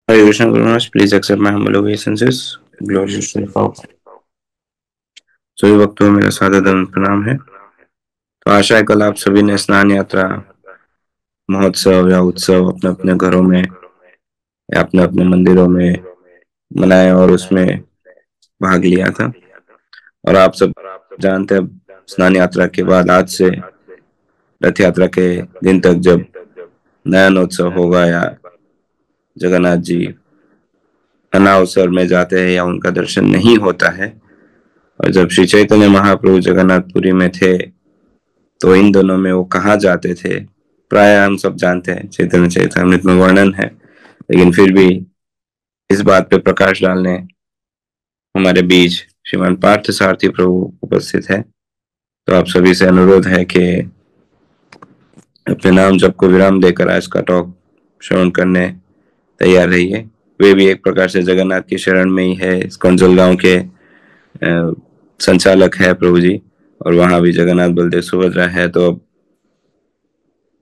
Hare Krishna Guru Maharaj, please accept my humble obeisances. Glorious to the Father. सभी भक्तों में मेरा सादर दंड प्रणाम है। तो आशा है कल आप सभी ने स्नान यात्रा महोत्सव या उत्सव अपने अपने घरों में या अपने अपने मंदिरों में मनाए और उसमें भाग लिया था। और आप सब जानते हैं स्नान यात्रा के बाद आज से रथ यात्रा के दिन तक जब नयन उत्सव होगा या जगन्नाथ जी अनावसर में जाते हैं या उनका दर्शन नहीं होता है, और जब श्री चैतन्य महाप्रभु जगन्नाथपुरी में थे तो इन दोनों में वो कहाँ जाते थे, प्राय हम सब जानते हैं, चैतन्य चैतन्यामृत में वर्णन है। लेकिन फिर भी इस बात पे प्रकाश डालने हमारे बीच श्रीमान पार्थ सारथी प्रभु उपस्थित है। तो आप सभी से अनुरोध है कि अपने नाम जप को विराम देकर आज का टॉक श्रवण करने तैयार रहिए। वे भी एक प्रकार से जगन्नाथ की शरण में ही है, इस्कॉन जलगांव के संचालक है प्रभु जी, और वहां भी जगन्नाथ बलदेव सुभद्रा है। तो अब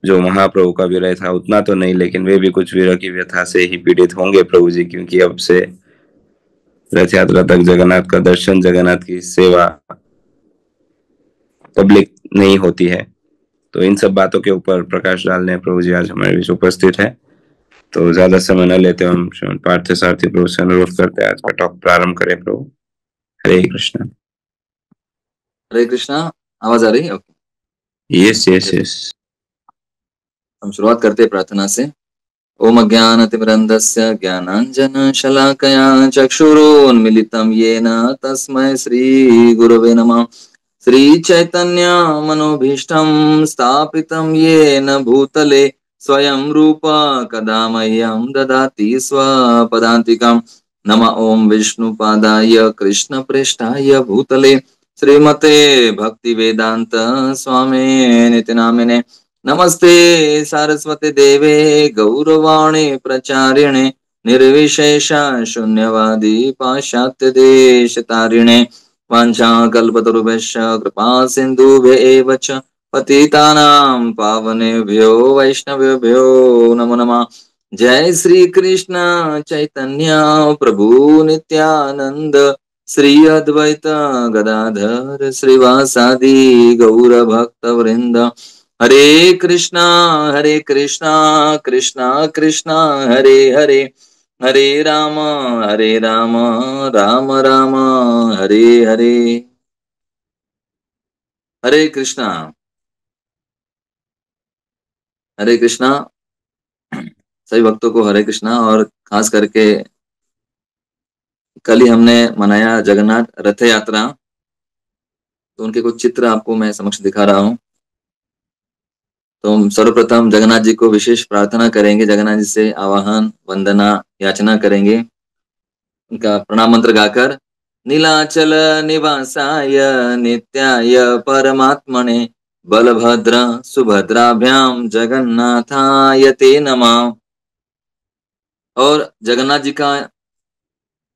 जो महाप्रभु का विरह था उतना तो नहीं, लेकिन वे भी कुछ विरह की व्यथा से ही पीड़ित होंगे प्रभु जी, क्योंकि अब से रथ यात्रा तक जगन्नाथ का दर्शन, जगन्नाथ की सेवा पब्लिक नहीं होती है। तो इन सब बातों के ऊपर प्रकाश डालने प्रभु जी आज हमारे बीच उपस्थित है। तो ज्यादा समय न लेते हम श्रीमन पार्थ सारथी प्रभु से अनुरोध करते हैं आज का टॉक प्रारंभ करें प्रभु। हरे कृष्णा। हरे कृष्णा। आवाज आ रही है? Yes yes yes. हम शुरुआत करते हैं प्रार्थना से। ओम अज्ञानतिमिरन्धस्य ज्ञानाञ्जनशलाकया चक्षुरोन्मिलितं येन तस्मै श्रीगुरवे नमः। श्रीचैतन्य मनोभीष्टं स्थापितं येन भूतले स्वयं रूप कदा मह्यं ददाति स्वपदान्तिकम्। नमः ओम विष्णुपादाय कृष्णप्रेष्ठाय भूतले श्रीमते भक्तिवेदांत स्वामिनिति नामिने। नमस्ते सारस्वती देवे गौरवाणी प्रचारिणे निर्विशेष शून्यवादी पाश्चात्य देश तारिणे। वाञ्छाकल्पतरुभ्यश्च कृपा सिन्धुभ्य एव च पतितानां पावनेभ्यो वैष्णवेभ्यो नमो नमः। जय श्री कृष्ण चैतन्य प्रभु नित्यानंद श्री अद्वैत गदाधर श्रीवासादि गौर भक्त वृंद। हरे कृष्णा कृष्णा कृष्णा हरे हरे, हरे राम राम राम हरे हरे। हरे कृष्णा हरे कृष्णा। सभी भक्तों को हरे कृष्णा। और खास करके कल ही हमने मनाया जगन्नाथ रथ यात्रा, तो उनके कुछ चित्र आपको मैं समक्ष दिखा रहा हूँ। तो हम सर्वप्रथम जगन्नाथ जी को विशेष प्रार्थना करेंगे, जगन्नाथ जी से आवाहन वंदना याचना करेंगे, उनका प्रणाम मंत्र गाकर। नीलाचल निवासाय नित्याय परमात्मने बलभद्र सुभद्राभ्याम जगन्नाथाय ते नमः। और जगन्नाथ जी का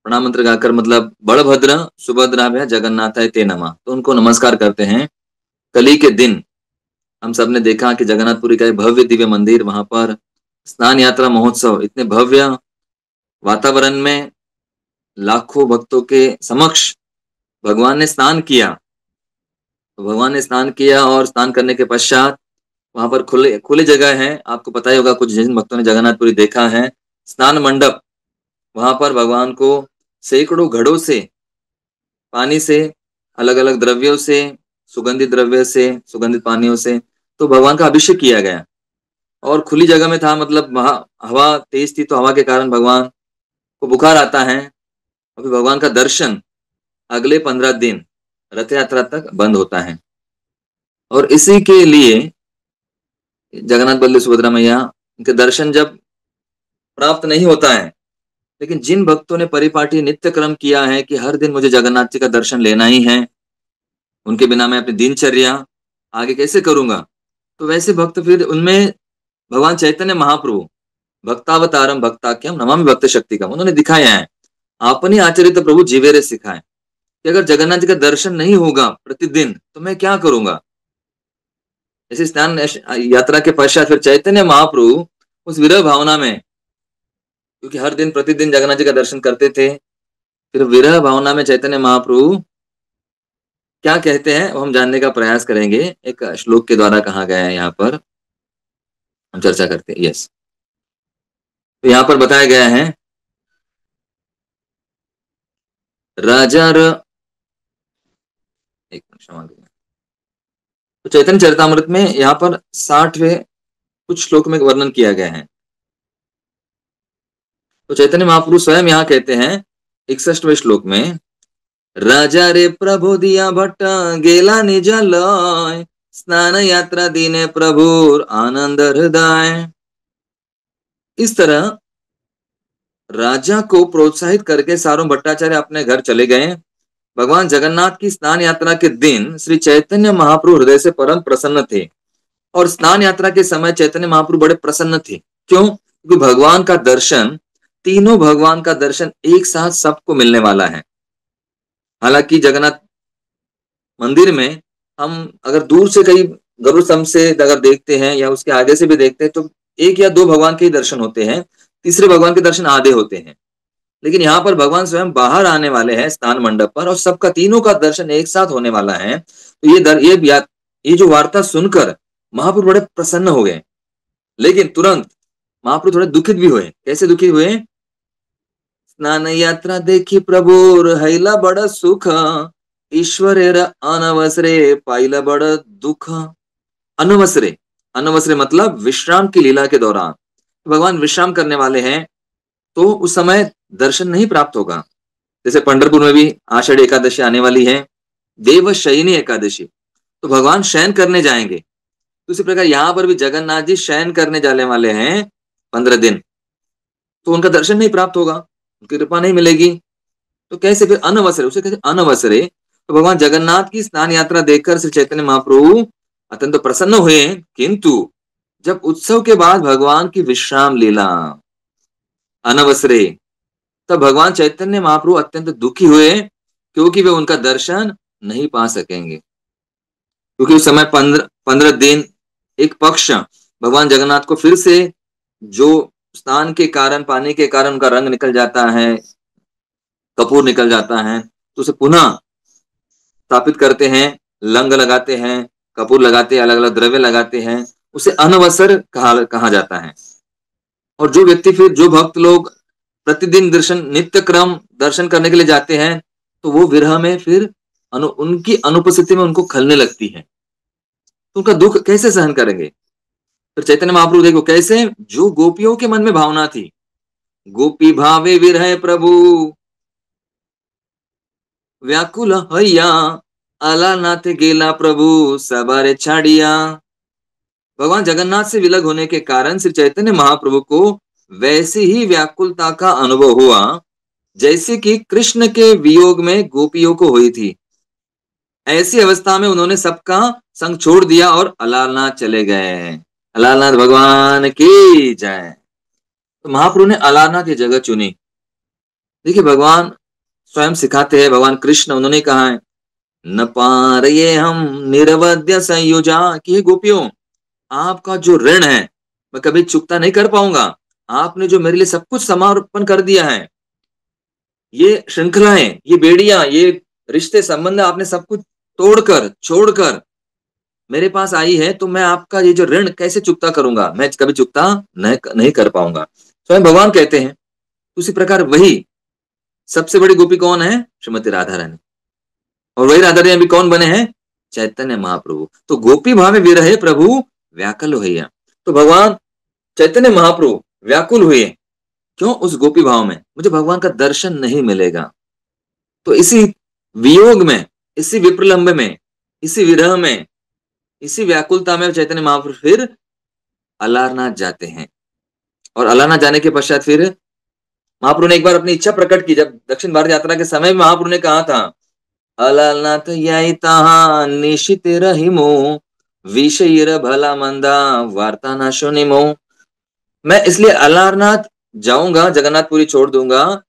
प्रणाम मंत्र गाकर मतलब बलभद्र सुभद्राभ्याम जगन्नाथाय ते नमः, तो उनको नमस्कार करते हैं। कली के दिन हम सब ने देखा कि जगन्नाथपुरी का एक भव्य दिव्य मंदिर, वहां पर स्नान यात्रा महोत्सव इतने भव्य वातावरण में लाखों भक्तों के समक्ष भगवान ने स्नान किया। तो भगवान ने स्नान किया और स्नान करने के पश्चात वहां पर खुले जगह है, आपको पता ही होगा, कुछ जिन भक्तों ने जगन्नाथपुरी देखा है, स्नान मंडप, वहां पर भगवान को सैकड़ों घड़ों से पानी से, अलग अलग द्रव्यों से, सुगंधित द्रव्य से, सुगंधित पानियों से तो भगवान का अभिषेक किया गया। और खुली जगह में था, मतलब वहां हवा तेज थी, तो हवा के कारण भगवान को बुखार आता है। अभी भगवान का दर्शन अगले 15 दिन रथ यात्रा तक बंद होता है। और इसी के लिए जगन्नाथ बलदेव सुभद्रा मैया, उनके दर्शन जब प्राप्त नहीं होता है, लेकिन जिन भक्तों ने परिपाटी नित्य क्रम किया है कि हर दिन मुझे जगन्नाथ जी का दर्शन लेना ही है, उनके बिना मैं अपनी दिनचर्या आगे कैसे करूंगा, तो वैसे भक्त फिर उनमें भगवान चैतन्य महाप्रभु भक्तावतारम भक्ताख्यम नमामि भक्त शक्तिकम, उन्होंने दिखाया है, आपने आचरित प्रभु जीवेरे सिखाए कि अगर जगन्नाथ जी का दर्शन नहीं होगा प्रतिदिन तो मैं क्या करूंगा। ऐसे स्नान यात्रा के पश्चात फिर चैतन्य महाप्रभु उस विरह भावना में क्योंकि हर दिन प्रतिदिन जगन्नाथ जी का दर्शन करते थे। फिर विरह भावना में चैतन्य महाप्रभु क्या कहते हैं वो हम जानने का प्रयास करेंगे। एक श्लोक के द्वारा कहा गया है, यहाँ पर हम चर्चा करते हैं। यस, तो यहाँ पर बताया गया है, राजा एक मिनट क्षमा करिए। तो चैतन्य चरितामृत में यहाँ पर 60वें कुछ श्लोक में वर्णन किया गया है। तो चैतन्य महाप्रभु स्वयं यहाँ कहते हैं 61वें श्लोक में, राजा रे प्रभु दिया भट्ट गेला निज लय, स्नान यात्रा दीने प्रभुर आनंद हृदय। इस तरह राजा को प्रोत्साहित करके सारों भट्टाचार्य अपने घर चले गए। भगवान जगन्नाथ की स्नान यात्रा के दिन श्री चैतन्य महाप्रभु हृदय से परम प्रसन्न थे, और स्नान यात्रा के समय चैतन्य महाप्रभु बड़े प्रसन्न थे। क्यों? क्योंकि भगवान का दर्शन, तीनों भगवान का दर्शन एक साथ सबको मिलने वाला है। हालांकि जगन्नाथ मंदिर में हम अगर दूर से कहीं गरुड़ स्तंभ से अगर देखते हैं या उसके आगे से भी देखते हैं तो एक या दो भगवान के ही दर्शन होते हैं, तीसरे भगवान के दर्शन आधे होते हैं। लेकिन यहाँ पर भगवान स्वयं बाहर आने वाले हैं स्नान मंडप पर, और सबका तीनों का दर्शन एक साथ होने वाला है। तो ये जो वार्ता सुनकर महाप्रभु बड़े प्रसन्न हो गए। लेकिन तुरंत महाप्रभु थोड़े दुखित भी हुए। कैसे दुखित हुए? स्नान यात्रा देखी प्रभु हैला बड़ा सुख, ईश्वरेर अनवसरे पाइला बड़ा दुख। अनवसरे, अनवसरे मतलब विश्राम की लीला के दौरान भगवान विश्राम करने वाले हैं, तो उस समय दर्शन नहीं प्राप्त होगा। जैसे पंढरपुर में भी आषाढ़ी एकादशी आने वाली है, देवशयनी एकादशी, तो भगवान शयन करने जाएंगे। उसी प्रकार यहाँ पर भी जगन्नाथ जी शयन करने जाने वाले हैं 15 दिन, तो उनका दर्शन नहीं प्राप्त होगा, उनकी कृपा नहीं मिलेगी। तो कैसे फिर अनवसरे, उसे कहते अनवसरे। तो भगवान जगन्नाथ की स्नान यात्रा देखकर श्री चैतन्य महाप्रभु अत्यंत प्रसन्न हुए, किंतु जब उत्सव के बाद भगवान की विश्राम लीला अनवसरे, तब भगवान चैतन्य महाप्रभु अत्यंत दुखी हुए, क्योंकि वे उनका दर्शन नहीं पा सकेंगे। क्योंकि उस समय 15 दिन एक पक्ष भगवान जगन्नाथ को फिर से जो स्नान के कारण, पानी के कारण उनका रंग निकल जाता है, कपूर निकल जाता है, तो उसे पुनः स्थापित करते हैं, लंग लगाते हैं, कपूर लगाते हैं, अलग अलग द्रव्य लगाते हैं, उसे अनवसर कहा जाता है। और जो व्यक्ति फिर, जो भक्त लोग प्रतिदिन दर्शन, नित्य क्रम दर्शन करने के लिए जाते हैं, तो वो विरह में फिर उनकी अनुपस्थिति में उनको खलने लगती है, तो उनका दुख कैसे सहन करेंगे? फिर चैतन्य महाप्रभु देखो कैसे, जो गोपियों के मन में भावना थी, गोपी भावे विरह प्रभु व्याकुल हैया, अलानाथ गेला प्रभु सबारे छाड़िया। भगवान जगन्नाथ से विलग होने के कारण श्री चैतन्य महाप्रभु को वैसी ही व्याकुलता का अनुभव हुआ जैसे कि कृष्ण के वियोग में गोपियों को हुई थी। ऐसी अवस्था में उन्होंने सबका संग छोड़ दिया और अलालनाथ चले गए। अलालनाथ भगवान की जय। तो महाप्रभु ने अलालनाथ की जगह चुनी। देखिए भगवान स्वयं सिखाते हैं, भगवान कृष्ण, उन्होंने कहा है, न पारये हम निरवध्य संयुजा, कि गोपियों आपका जो ऋण है मैं कभी चुकता नहीं कर पाऊंगा। आपने जो मेरे लिए सब कुछ समर्पण कर दिया है, ये श्रृंखलाएं, ये बेड़ियां, ये रिश्ते संबंध आपने सब कुछ तोड़कर छोड़कर मेरे पास आई है, तो मैं आपका ये जो ऋण कैसे चुकता करूंगा? मैं कभी चुकता नहीं कर पाऊंगा। स्वयं भगवान कहते हैं। उसी प्रकार वही सबसे बड़ी गोपी कौन है? श्रीमती राधा रानी। और वही राधा रानी अभी कौन बने हैं? चैतन्य महाप्रभु। तो गोपी भावे विरहे प्रभु व्याकुल हुए। तो भगवान चैतन्य महाप्रभु व्याकुल हुए, क्यों? उस गोपी भाव में मुझे भगवान का दर्शन नहीं मिलेगा। तो इसी वियोग में, इसी विप्रलंब में, इसी विरह में, इसी व्याकुलता में चैतन्य महाप्रभु फिर अलारनाथ जाते हैं। और अलारनाथ जाने के पश्चात फिर महाप्रभु ने एक बार अपनी इच्छा प्रकट की। जब दक्षिण भारत यात्रा के समय में महाप्रभु ने कहा था, अलारनाथ याई तहा निशित रहिमो, विषयीर भला मंदा वार्ता ना सुनिमो। मैं इसलिए अलारनाथ जाऊंगा, जगन्नाथपुरी छोड़ दूंगा,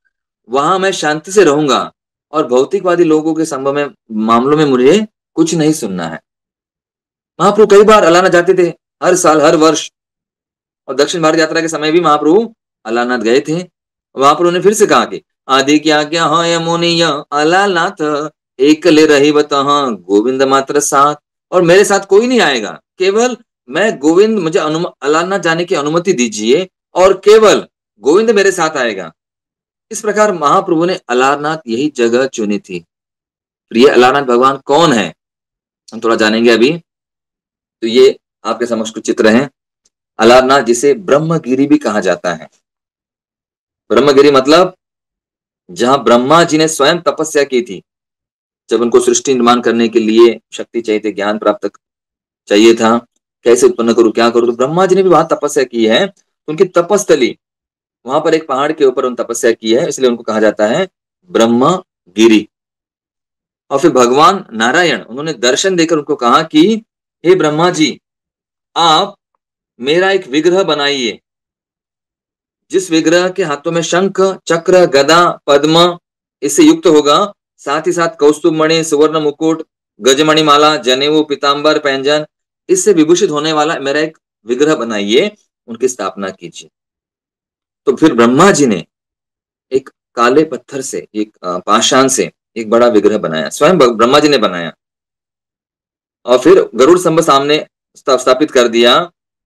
वहां मैं शांति से रहूंगा और भौतिकवादी लोगों के संभव में मामलों में मुझे कुछ नहीं सुनना है। महाप्रभु कई बार अलारनाथ जाते थे, हर साल, हर वर्ष। और दक्षिण भारत यात्रा के समय भी महाप्रभु अलारनाथ गए थे। वहां पर उन्होंने फिर से कहा कि आदि क्या क्या है मुनिय अलालनाथ एक ले रही बतहा गोविंद मात्र साथ, और मेरे साथ कोई नहीं आएगा, केवल मैं गोविंद, मुझे अलालनाथ जाने की अनुमति दीजिए और केवल गोविंद मेरे साथ आएगा। इस प्रकार महाप्रभु ने अलारनाथ यही जगह चुनी थी। प्रिय अलारनाथ भगवान कौन है, हम थोड़ा जानेंगे अभी। तो ये आपके समक्ष कुछ चित्र हैं। अलारनाथ जिसे ब्रह्मगिरी भी कहा जाता है। ब्रह्मगिरी मतलब जहां ब्रह्मा जी ने स्वयं तपस्या की थी, जब उनको सृष्टि निर्माण करने के लिए शक्ति चाहिए थी, ज्ञान प्राप्त चाहिए था, कैसे उत्पन्न करूं, क्या करूं, तो ब्रह्मा जी ने भी वहां तपस्या की है। उनकी तपस्थली वहां पर एक पहाड़ के ऊपर उन तपस्या की है, इसलिए उनको कहा जाता है ब्रह्मगिरी। और फिर भगवान नारायण उन्होंने दर्शन देकर उनको कहा कि हे ब्रह्मा जी, आप मेरा एक विग्रह बनाइए, जिस विग्रह के हाथों में शंख चक्र गदा पद्म इससे युक्त होगा, साथ ही साथ कौस्तुभ मणि सुवर्ण मुकुट गजमणि माला जनेऊ पीतांबर पैंजन इससे विभूषित होने वाला मेरा एक विग्रह बनाइए, उनकी स्थापना कीजिए। तो फिर ब्रह्मा जी ने एक काले पत्थर से, एक पाषाण से एक बड़ा विग्रह बनाया, स्वयं ब्रह्मा जी ने बनाया, और फिर गरुड़ स्तंभ सामने स्थापित कर दिया,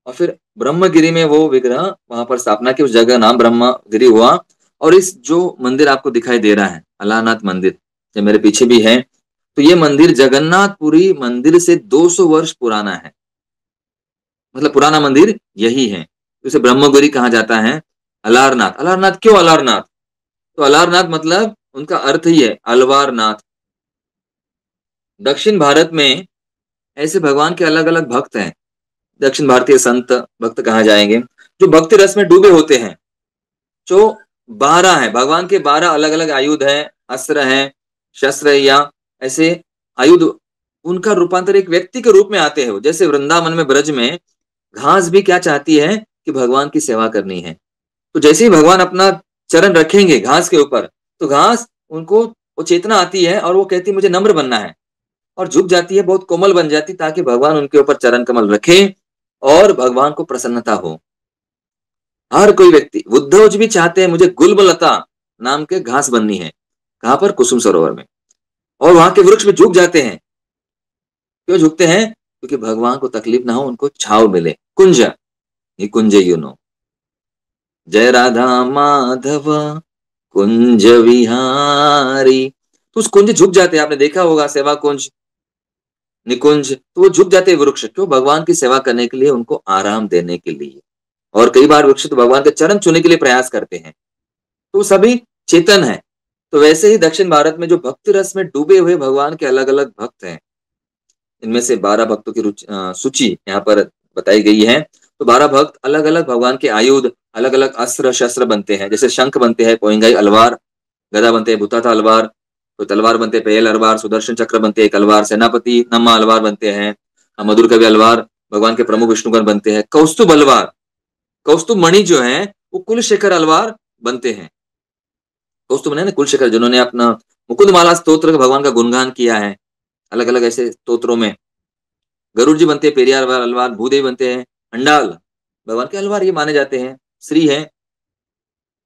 और फिर ब्रह्मगिरी में वो विग्रह वहां पर स्थापना की, उस जगह नाम ब्रह्मगिरी हुआ। और इस जो मंदिर आपको दिखाई दे रहा है अलारनाथ मंदिर, जो मेरे पीछे भी है, तो ये मंदिर जगन्नाथपुरी मंदिर से 200 वर्ष पुराना है। मतलब पुराना मंदिर यही है, इसे ब्रह्मगिरी कहा जाता है। अलारनाथ, अलारनाथ क्यों अलारनाथ? तो अलारनाथ मतलब उनका अर्थ ही है अलवारनाथ। दक्षिण भारत में ऐसे भगवान के अलग अलग भक्त हैं, दक्षिण भारतीय संत भक्त कहा जाएंगे, जो भक्ति रस में डूबे होते हैं। जो 12 है भगवान के, 12 अलग अलग आयुध है, अस्त्र हैं, शस्त्र है, या ऐसे आयुध, उनका रूपांतर एक व्यक्ति के रूप में आते हैं। जैसे वृंदावन में ब्रज में घास भी क्या चाहती है कि भगवान की सेवा करनी है, तो जैसे ही भगवान अपना चरण रखेंगे घास के ऊपर, तो घास उनको वो चेतना आती है और वो कहती है मुझे नम्र बनना है, और झुक जाती है, बहुत कोमल बन जाती, ताकि भगवान उनके ऊपर चरण कमल रखे और भगवान को प्रसन्नता हो। हर कोई व्यक्ति, उद्धव जी भी चाहते हैं मुझे गुलबलता नाम के घास बननी है, कहां पर, कुसुम सरोवर में, और वहां के वृक्ष में झुक जाते हैं। क्यों झुकते हैं? क्योंकि भगवान को तकलीफ ना हो, उनको छाव मिले। कुंज, ये कुंज जय राधा माधव कुंज विहारी, तो उस कुंज झुक जाते हैं, आपने देखा होगा सेवा कुंज निकुंज, तो वो झुक जाते हैं वृक्ष, क्यों? भगवान की सेवा करने के लिए, उनको आराम देने के लिए। और कई बार वृक्ष तो भगवान के चरण छूने के लिए प्रयास करते हैं, तो सभी चेतन है। तो वैसे ही दक्षिण भारत में जो भक्ति रस में डूबे हुए भगवान के अलग अलग भक्त हैं, इनमें से 12 भक्तों की सूची यहाँ पर बताई गई है। तो 12 भक्त अलग अलग भगवान के आयुध, अलग अलग अस्त्र शस्त्र बनते हैं। जैसे शंख बनते हैं पोइंगाई अलवार, गदा बनते हैं भूताथा अलवार, तो तलवार बनते हैं पेयल अलवार, सुदर्शन चक्र बनते हैं एक अलवार, सेनापति नम्मा अलवार बनते हैं, मधुर कवि अलवार, भगवान के प्रमुख विष्णुगण बनते हैं, कौस्तुभ अलवार, कौस्तुभ मणि जो है वो कुलशेखर अलवार बनते हैं। कौस्तुभ ने कुलशेखर, जिन्होंने अपना मुकुंदमाला स्तोत्र भगवान का गुणगान किया है अलग अलग ऐसे स्तोत्रों में। गरुड़ जी बनते हैं पेरियार अलवार, भूदेवी बनते हैं अंडाल, भगवान के अलवार ये माने जाते हैं। श्री है,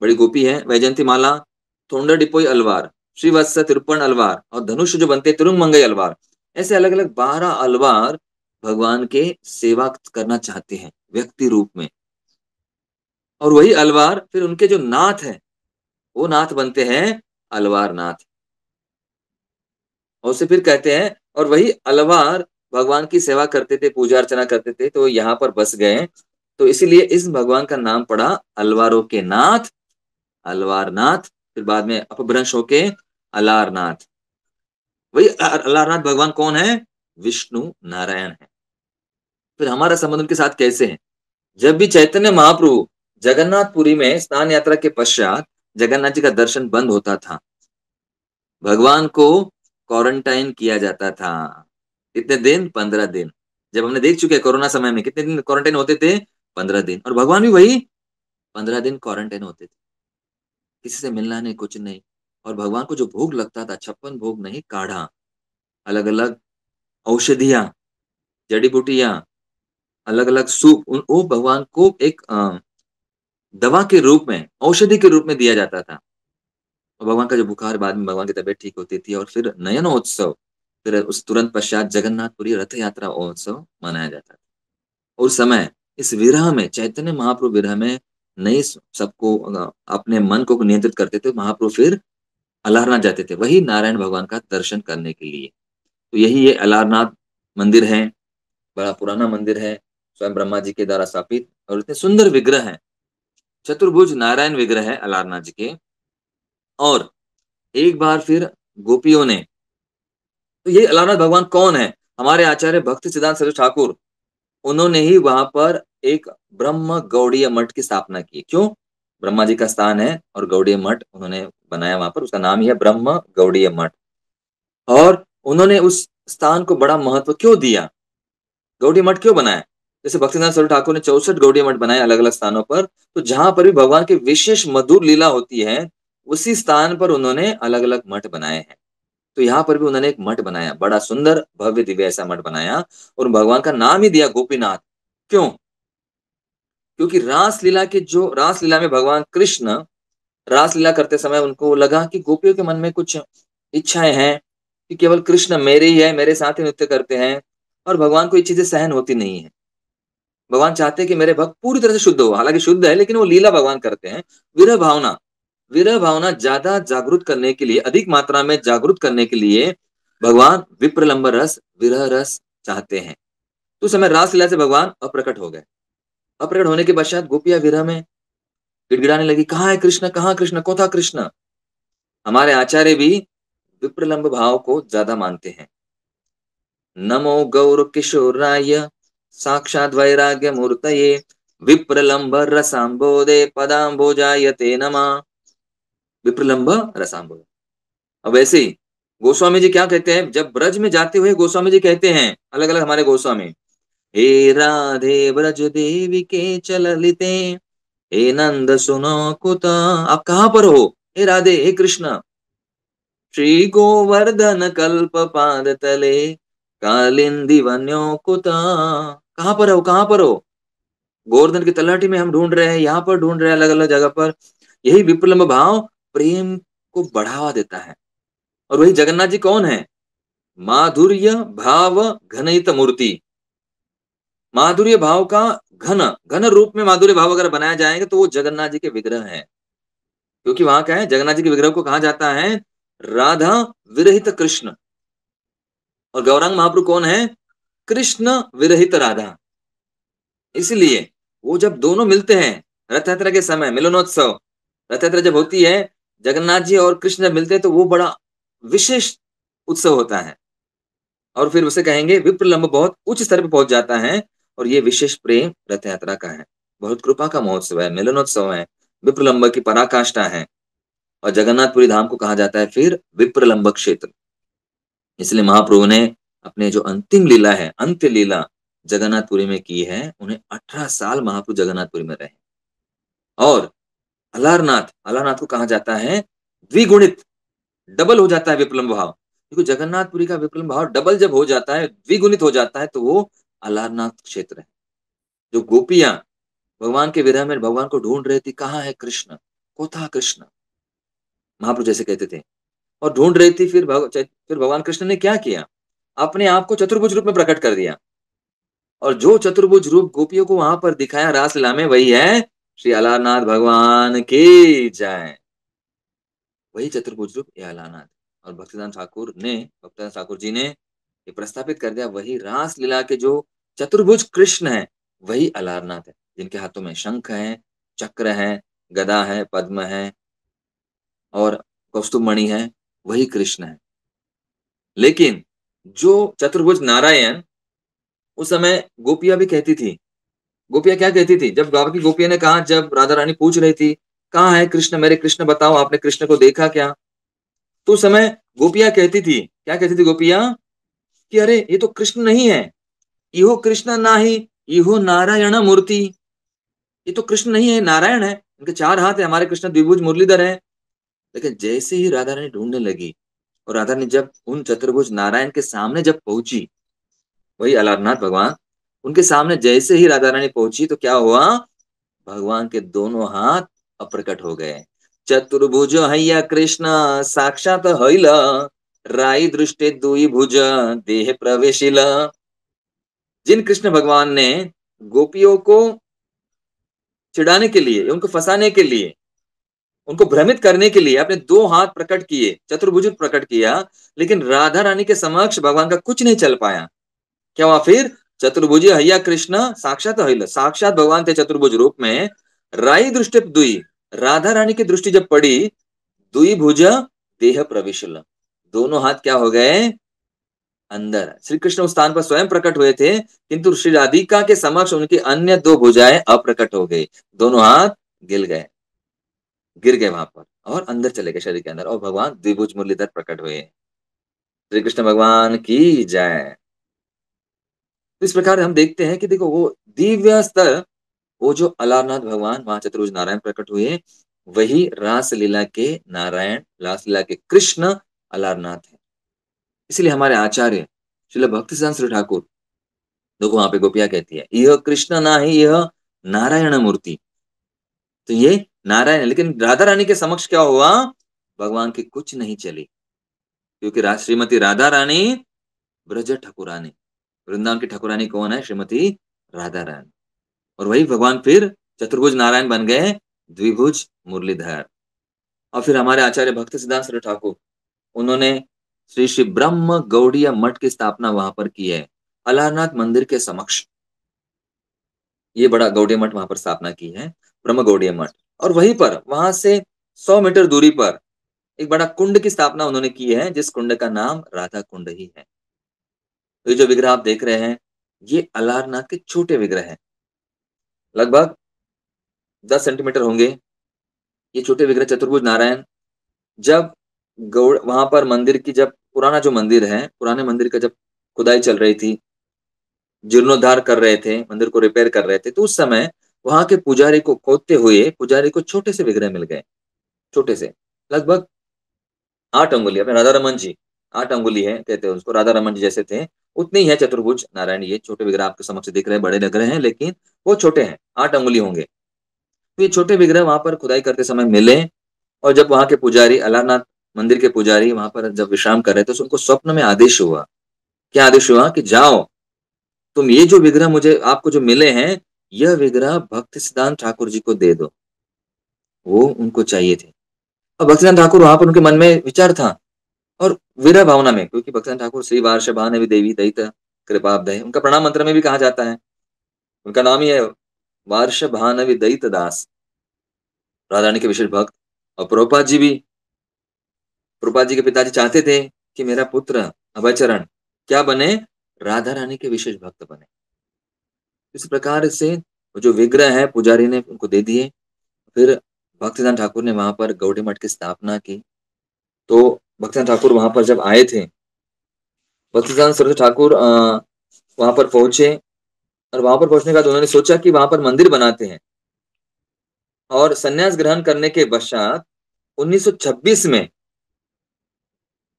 बड़ी गोपी है, वैजयंती माला, थोंडर डिपोई अलवार, श्रीवत्स तिरुपण अलवार, और धनुष जो बनते हैं तिरुंग मंगई अलवार। ऐसे अलग अलग 12 अलवार भगवान के सेवा करना चाहते हैं व्यक्ति रूप में। और वही अलवार फिर उनके जो नाथ है, वो नाथ बनते हैं अलवार नाथ, और उसे फिर कहते हैं, और वही अलवार भगवान की सेवा करते थे, पूजा अर्चना करते थे, तो यहाँ पर बस गए, तो इसीलिए इस भगवान का नाम पड़ा अलवारों के नाथ, अलवारनाथ। फिर बाद में अपभ्रंश होके अलारनाथ। वही अलारनाथ भगवान कौन है? विष्णु नारायण है। फिर हमारा संबंध उनके साथ कैसे है? जब भी चैतन्य महाप्रभु जगन्नाथपुरी में स्नान यात्रा के पश्चात जगन्नाथ जी का दर्शन बंद होता था, भगवान को क्वारंटाइन किया जाता था। कितने दिन? 15 दिन। जब हमने देख चुके हैं कोरोना समय में कितने दिन क्वारंटाइन होते थे? 15 दिन। और भगवान भी वही 15 दिन क्वारंटाइन होते थे, किसी से मिलना नहीं, कुछ नहीं। और भगवान को जो भोग लगता था, 56 भोग नहीं, काढ़ा, अलग अलग औषधियां, जड़ी बूटियां, अलग अलग सूप, वो भगवान को एक दवा के रूप में, औषधि के रूप में दिया जाता था। और भगवान का जो बुखार, बाद में भगवान की तबीयत ठीक होती थी और फिर नयनोत्सव, फिर उस तुरंत पश्चात जगन्नाथपुरी रथ यात्रा महोत्सव मनाया जाता था। उस समय इस विरह में, चैतन्य महाप्रभु विरह में नहीं सबको अपने मन को नियंत्रित करते थे। महाप्रभु फिर अलारनाथ जाते थे, वही नारायण भगवान का दर्शन करने के लिए। तो यही ये अलारनाथ मंदिर है, बड़ा पुराना मंदिर है, स्वयं ब्रह्मा जी के द्वारा स्थापित, और इतने सुंदर विग्रह है, चतुर्भुज नारायण विग्रह है अलारनाथ जी के। और एक बार फिर गोपियों ने, तो ये अलारनाथ भगवान कौन है? हमारे आचार्य भक्ति सिद्धांत सरस्वती ठाकुर, उन्होंने ही वहां पर एक ब्रह्म गौड़ीय मठ की स्थापना की। क्यों? ब्रह्मा जी का स्थान है और गौड़ीय मठ उन्होंने बनाया वहां पर, उसका नाम ही है ब्रह्म गौड़ीय मठ। और उन्होंने उस स्थान को बड़ा महत्व क्यों दिया? गौड़ीय मठ क्यों बनाया? जैसे भक्तिनाथ सरस्वती ठाकुर ने 64 गौड़ीय मठ बनाए अलग अलग स्थानों पर, तो जहां पर भी भगवान की विशेष मधुर लीला होती है, उसी स्थान पर उन्होंने अलग अलग मठ बनाए हैं। तो यहाँ पर भी उन्होंने एक मठ बनाया, बड़ा सुंदर भव्य दिव्य ऐसा मठ बनाया, और भगवान का नाम ही दिया गोपीनाथ। क्यों? क्योंकि रास लीला में भगवान कृष्ण रास लीला करते समय उनको लगा कि गोपियों के मन में कुछ इच्छाएं हैं कि केवल कृष्ण मेरे ही है, मेरे साथ ही नृत्य करते हैं, और भगवान को ये चीजें सहन होती नहीं है। भगवान चाहते हैं कि मेरे भक्त पूरी तरह से शुद्ध हो, हालांकि शुद्ध है लेकिन वो लीला भगवान करते हैं। विरह भावना, विरह भावना ज्यादा जागृत करने के लिए, अधिक मात्रा में जागृत करने के लिए भगवान विप्रलंब रस, विरह रस चाहते हैं। तो उस समय रास लीला से भगवान अप्रकट हो गए। अप्रकट होने के पश्चात गोपियां विरह में गिड़गिड़ाने लगी, कहाँ है कृष्ण, कहाँ कृष्ण, को था कृष्ण। हमारे आचार्य भी विप्रलंब भाव को ज्यादा मानते हैं। नमो गौर किशोराय साक्षात वैराग्य मूर्तये विप्रलंब रसाम्बोदे पदाम्बोजाय ते नमः। विप्रलंब रसाम्बोध। अब वैसे ही गोस्वामी जी क्या कहते हैं, जब ब्रज में जाते हुए गोस्वामी जी कहते हैं, अलग अलग हमारे गोस्वामी, हे राधे ब्रज देवी के चललिते, हे नंद सुनो कुत, आप कहाँ पर हो? हे राधे, हे कृष्ण, श्री गोवर्धन कल्प पाद तले कालिंदी वन्यो कुत, कहाँ पर हो, कहाँ पर हो? गोवर्धन की तलहटी में हम ढूंढ रहे हैं, यहाँ पर ढूंढ रहे हैं, अलग अलग जगह पर। यही विप्रलंब भाव प्रेम को बढ़ावा देता है। और वही जगन्नाथ जी कौन है? माधुर्य भाव घनित मूर्ति। माधुर्य भाव का घन घन रूप में माधुर्य भाव अगर बनाया जाएगा तो वो जगन्नाथ जी के विग्रह है। क्योंकि वहां क्या है, जगन्नाथ जी के विग्रह को कहा जाता है राधा विरहित कृष्ण, और गौरांग महाप्रभु कौन है? कृष्ण विरहित राधा। इसलिए वो जब दोनों मिलते हैं रथ यात्रा के समय, मिलनोत्सव, रथ यात्रा जब होती है, जगन्नाथ जी और कृष्ण जब मिलते हैं तो वो बड़ा विशेष उत्सव होता है। और फिर उसे कहेंगे विप्रलंब बहुत उच्च स्तर पे पहुंच जाता है, और ये विशेष प्रेम रथ यात्रा का है। बहुत कृपा का महोत्सव है, मिलनोत्सव है, विप्रलंब की पराकाष्ठा है। और जगन्नाथपुरी धाम को कहा जाता है फिर विप्रलंब क्षेत्र। इसलिए महाप्रभु ने अपने जो अंतिम लीला है, अंत्य लीला जगन्नाथपुरी में की है। उन्हें 18 साल महाप्रभु जगन्नाथपुरी में रहे। और अलारनाथ, अलारनाथ को कहा जाता है द्विगुणित, डबल हो जाता है विप्लव भाव, क्योंकि जगन्नाथपुरी का विप्लव भाव डबल जब हो जाता है, द्विगुणित हो जाता है, तो वो अलारनाथ क्षेत्र है। जो गोपियां भगवान के विरह में भगवान को ढूंढ रही थी, कहाँ है कृष्ण, को था कृष्ण, महाप्रभु जैसे कहते थे, और ढूंढ रही थी, फिर भगवान कृष्ण ने क्या किया, अपने आप को चतुर्भुज रूप में प्रकट कर दिया। और जो चतुर्भुज रूप गोपियों को वहां पर दिखाया रासलीला में, वही है श्री अलारनाथ भगवान की जय। वही चतुर्भुज रूप ये अलारनाथ। और भक्तिदान ठाकुर जी ने ये प्रस्तापित कर दिया, वही रास लीला के जो चतुर्भुज कृष्ण है वही अलारनाथ है, जिनके हाथों में शंख है, चक्र है, गदा है, पद्म है और कौस्तुभ मणि है, वही कृष्ण है। लेकिन जो चतुर्भुज नारायण, उस समय गोपियां भी कहती थी, गोपियां क्या कहती थी, जब बाबा की गोपियां ने कहा, जब राधा रानी पूछ रही थी कहाँ है कृष्ण, मेरे कृष्ण बताओ, आपने कृष्ण को देखा क्या? तो उस समय गोपियां कहती थी, क्या कहती थी गोपियां, कि अरे ये तो कृष्ण नहीं है, इहो कृष्ण ना ही, इहो नारायण मूर्ति। ये तो कृष्ण नहीं है, नारायण है, उनके चार हाथ है, हमारे कृष्ण द्विभुज मुरलीधर है। लेकिन जैसे ही राधा रानी ढूंढने लगी, और राधा रानी जब उन चतुर्भुज नारायण के सामने जब पहुंची, वही अलारनाथ भगवान, उनके सामने जैसे ही राधा रानी पहुंची तो क्या हुआ, भगवान के दोनों हाथ अप्रकट हो गए। चतुर्भुज हैया कृष्ण साक्षात हईल, राई दृष्टि दुई भुज देह प्रवेशिल। जिन कृष्ण भगवान ने गोपियों को चिढ़ाने के लिए, उनको फंसाने के लिए, उनको भ्रमित करने के लिए अपने दो हाथ प्रकट किए, चतुर्भुज प्रकट किया, लेकिन राधा रानी के समक्ष भगवान का कुछ नहीं चल पाया। क्या हुआ फिर? चतुर्भुज हैया कृष्ण साक्षात हईल, साक्षात भगवान थे चतुर्भुज रूप में। राई दृष्टि दुई, राधा रानी की दृष्टि जब पड़ी, दुई भुज देह प्रविशल, दोनों हाथ क्या हो गए? अंदर। श्री कृष्ण उस स्थान पर स्वयं प्रकट हुए थे, किंतु श्री राधिका के समक्ष उनकी अन्य दो भुजाएं अप्रकट हो गई, दोनों हाथ गिर गए वहां पर और अंदर चले गए शरीर के अंदर, और भगवान द्विभुज मुरलीधर प्रकट हुए। श्री कृष्ण भगवान की जय। तो इस प्रकार हम देखते हैं कि देखो वो दिव्य स्तर, वो जो अलारनाथ भगवान वहां चतुर्भुज नारायण प्रकट हुए, वही रासलीला के नारायण, रासलीला के कृष्ण अलारनाथ है। इसलिए हमारे आचार्य श्रील भक्तिसिद्धांत श्री ठाकुर, देखो वहां पे गोपियां कहती है, यह कृष्ण ना ही यह नारायण मूर्ति। तो ये नारायण है, लेकिन राधा रानी के समक्ष क्या हुआ? भगवान की कुछ नहीं चली, क्योंकि श्रीमती राधा रानी ब्रज ठाकुरानी, वृंदावन की ठाकुरानी कौन है? श्रीमती राधा रानी। और वही भगवान फिर चतुर्भुज नारायण बन गए, द्विभुज मुरलीधर। और फिर हमारे आचार्य भक्ति सिद्धांत श्री ठाकुर, उन्होंने श्री श्री ब्रह्म गौड़ीय मठ की स्थापना वहां पर की है, अलारनाथ मंदिर के समक्ष। ये बड़ा गौड़ीय मठ वहां पर स्थापना की है, ब्रह्म गौड़ीय मठ। और वहीं पर, वहां से 100 मीटर दूरी पर एक बड़ा कुंड की स्थापना उन्होंने की है, जिस कुंड का नाम राधा कुंड ही है। तो ये जो विग्रह आप देख रहे हैं, ये अलारनाथ के छोटे विग्रह हैं, लगभग 10 सेंटीमीटर होंगे ये छोटे विग्रह चतुर्भुज नारायण। जब गौड़ वहां पर मंदिर की, जब पुराना जो मंदिर है, पुराने मंदिर का जब खुदाई चल रही थी, जीर्णोद्धार कर रहे थे, मंदिर को रिपेयर कर रहे थे, तो उस समय वहां के पुजारी को खोदते हुए पुजारी को छोटे से विग्रह मिल गए, छोटे से, लगभग 8 अंगुली। अपने राधा रमन जी 8 अंगुली है, कहते हैं उसको, राधा रमन जी जैसे थे उतने ही है चतुर्भुज नारायण। ये छोटे विग्रह आपके समक्ष दिख रहे हैं, बड़े लग रहे हैं, लेकिन वो छोटे हैं, 8 अंगुली होंगे। तो ये छोटे विग्रह वहां पर खुदाई करते समय मिले, और जब वहां के पुजारी, अलारनाथ मंदिर के पुजारी वहां पर जब विश्राम कर रहे थे, तो उनको स्वप्न में आदेश हुआ। क्या आदेश हुआ? कि जाओ, तुम ये जो विग्रह मुझे, आपको जो मिले हैं, यह विग्रह भक्ति सिद्धांत ठाकुर जी को दे दो, वो उनको चाहिए थे। और भक्ति सिद्धांत ठाकुर, वहां पर उनके मन में विचार था, और विरह भावना में, क्योंकि भक्ति सिद्धांत ठाकुर श्री वार्ष भानवी देवी दयित कृपाब्ध है, उनका प्रणाम मंत्र में भी कहा जाता है, उनका नाम ही है वार्ष भानवी दयित दास, राधा रानी के विशेष भक्त। और प्रभुपाद जी भी, प्रभुपाद जी के पिताजी चाहते थे कि मेरा पुत्र अभयचरण क्या बने? राधा रानी के विशेष भक्त बने। इस प्रकार से जो विग्रह है पुजारी ने उनको दे दिए। फिर भक्तिदान ठाकुर ने वहां पर गौड़ी मठ की स्थापना की। तो भक्तिदान ठाकुर वहां पर जब आए थे, भक्तिदान सरस्वती ठाकुर वहां पर पहुंचे, और वहां पर पहुंचने के बाद उन्होंने सोचा कि वहां पर मंदिर बनाते हैं। और संन्यास ग्रहण करने के पश्चात 1926 में,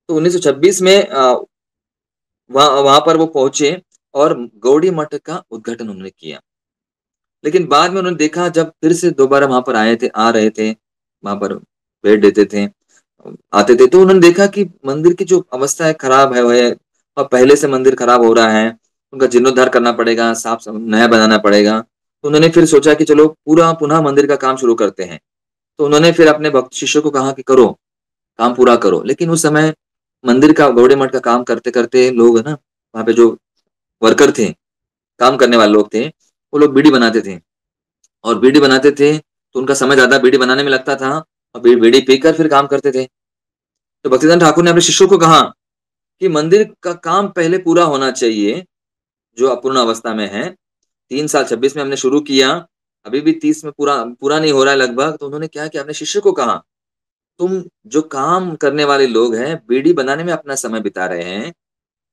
तो 1926 में वहां पर वो पहुंचे और गौड़ी मठ का उद्घाटन उन्होंने किया। लेकिन बाद में उन्होंने देखा, जब फिर से दोबारा वहां पर आए थे, आ रहे थे, वहां पर भेंट देते थे, आते थे, तो उन्होंने देखा कि मंदिर की जो अवस्था है खराब है, वह, और पहले से मंदिर खराब हो रहा है, उनका जीर्णोद्धार करना पड़ेगा, साफ नया बनाना पड़ेगा। तो उन्होंने फिर सोचा कि चलो पूरा पुनः मंदिर का काम शुरू करते हैं। तो उन्होंने फिर अपने भक्त शिष्यों को कहा कि करो, काम पूरा करो। लेकिन उस समय मंदिर का, गौड़े मठ का काम करते करते लोग, है ना, वहां पे जो वर्कर थे, काम करने वाले लोग थे, वो लोग बीड़ी बनाते थे, और बीड़ी बनाते थे तो उनका समय ज्यादा बीड़ी बनाने में लगता था, और बीड़ी पीकर फिर काम करते थे। तो भक्तिदान ठाकुर ने अपने शिष्यों को कहा कि मंदिर का काम पहले पूरा होना चाहिए, जो अपूर्ण अवस्था में है। 3 साल 26 में हमने शुरू किया, अभी भी 30 में पूरा पूरा नहीं हो रहा है लगभग। तो उन्होंने क्या किया, अपने शिष्य को कहा, तुम जो काम करने वाले लोग हैं, बीड़ी बनाने में अपना समय बिता रहे हैं,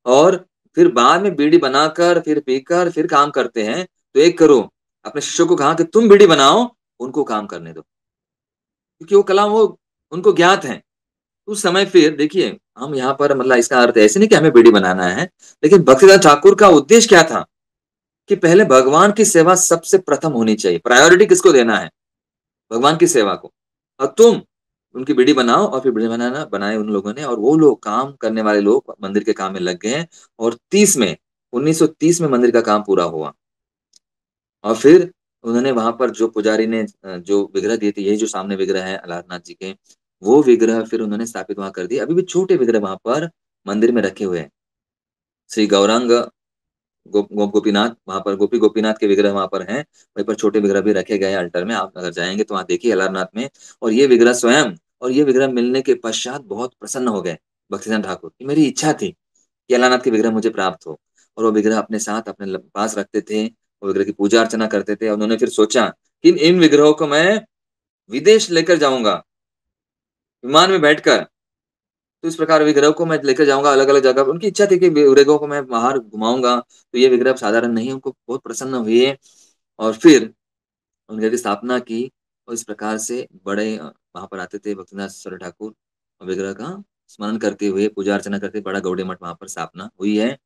और फिर बाद में बीड़ी बनाकर फिर पीकर फिर काम करते हैं, तो एक करो, अपने शिष्यों को कहा कि तुम बीड़ी बनाओ, उनको काम करने दो, क्योंकि वो कला वो उनको ज्ञात है। उस समय फिर देखिए, हम यहाँ पर मतलब इसका अर्थ ऐसे नहीं कि हमें बीड़ी बनाना है, लेकिन भक्तिदास ठाकुर का उद्देश्य क्या था? कि पहले भगवान की सेवा सबसे प्रथम होनी चाहिए। प्रायोरिटी किसको देना है? भगवान की सेवा को। और तुम उनकी बीड़ी बनाओ, और फिर बीड़ी बनाना बनाए उन लोगों ने, और वो लोग काम करने वाले लोग मंदिर के काम में लग गए हैं, और 1930 में मंदिर का काम पूरा हुआ। और फिर उन्होंने वहां पर जो पुजारी ने जो विग्रह दिए थे, यही जो सामने विग्रह है अलारनाथ जी के, वो विग्रह फिर उन्होंने स्थापित वहां कर दिए। अभी भी छोटे विग्रह वहां पर मंदिर में रखे हुए हैं। श्री गौरांग गोपीनाथ, वहां पर गोपी गोपीनाथ के विग्रह वहां पर हैं। वहीं पर छोटे विग्रह भी रखे गए हैं अल्टर में। आप अगर जाएंगे तो वहां देखिए अलारनाथ में। और ये विग्रह स्वयं, और ये विग्रह मिलने के पश्चात बहुत प्रसन्न हो गए भक्तिसिंह ठाकुर की। मेरी इच्छा थी कि अलारनाथ के विग्रह मुझे प्राप्त हो, और वो विग्रह अपने साथ अपने पास रखते थे। वो विग्रह की पूजा अर्चना करते थे। उन्होंने फिर सोचा कि इन विग्रहों को मैं विदेश लेकर जाऊंगा, विमान में बैठकर। तो इस प्रकार विग्रह को मैं लेकर जाऊंगा अलग अलग जगह। उनकी इच्छा थी कि विग्रहों को मैं बाहर घुमाऊंगा। तो ये विग्रह साधारण नहीं है, उनको बहुत प्रसन्न हुए। और फिर उनके की स्थापना की। और इस प्रकार से बड़े वहां पर आते थे भक्तिनाथ सरस्वती ठाकुर, और विग्रह का स्मरण करते हुए पूजा अर्चना करते, बड़ा गौड़े मठ वहां पर स्थापना हुई है।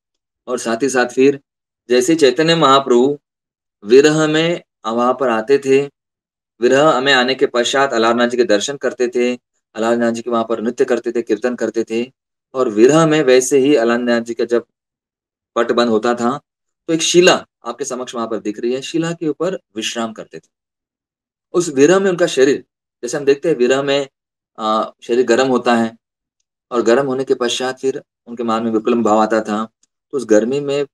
और साथ ही साथ फिर जैसे चैतन्य महाप्रभु विरह में वहां पर आते थे, विरह में आने के पश्चात अलारनाथ जी के दर्शन करते थे, अलारनाथ जी के वहां पर नृत्य करते थे, कीर्तन करते थे। और विरह में वैसे ही अलारनाथ जी का जब पट बंद होता था, तो एक शिला आपके समक्ष वहां पर दिख रही है, शिला के ऊपर विश्राम करते थे। उस विरह में उनका शरीर, जैसे हम देखते हैं विरह में शरीर गर्म होता है, और गर्म होने के पश्चात फिर उनके मन में विप्लव भाव आता था। तो उस गर्मी में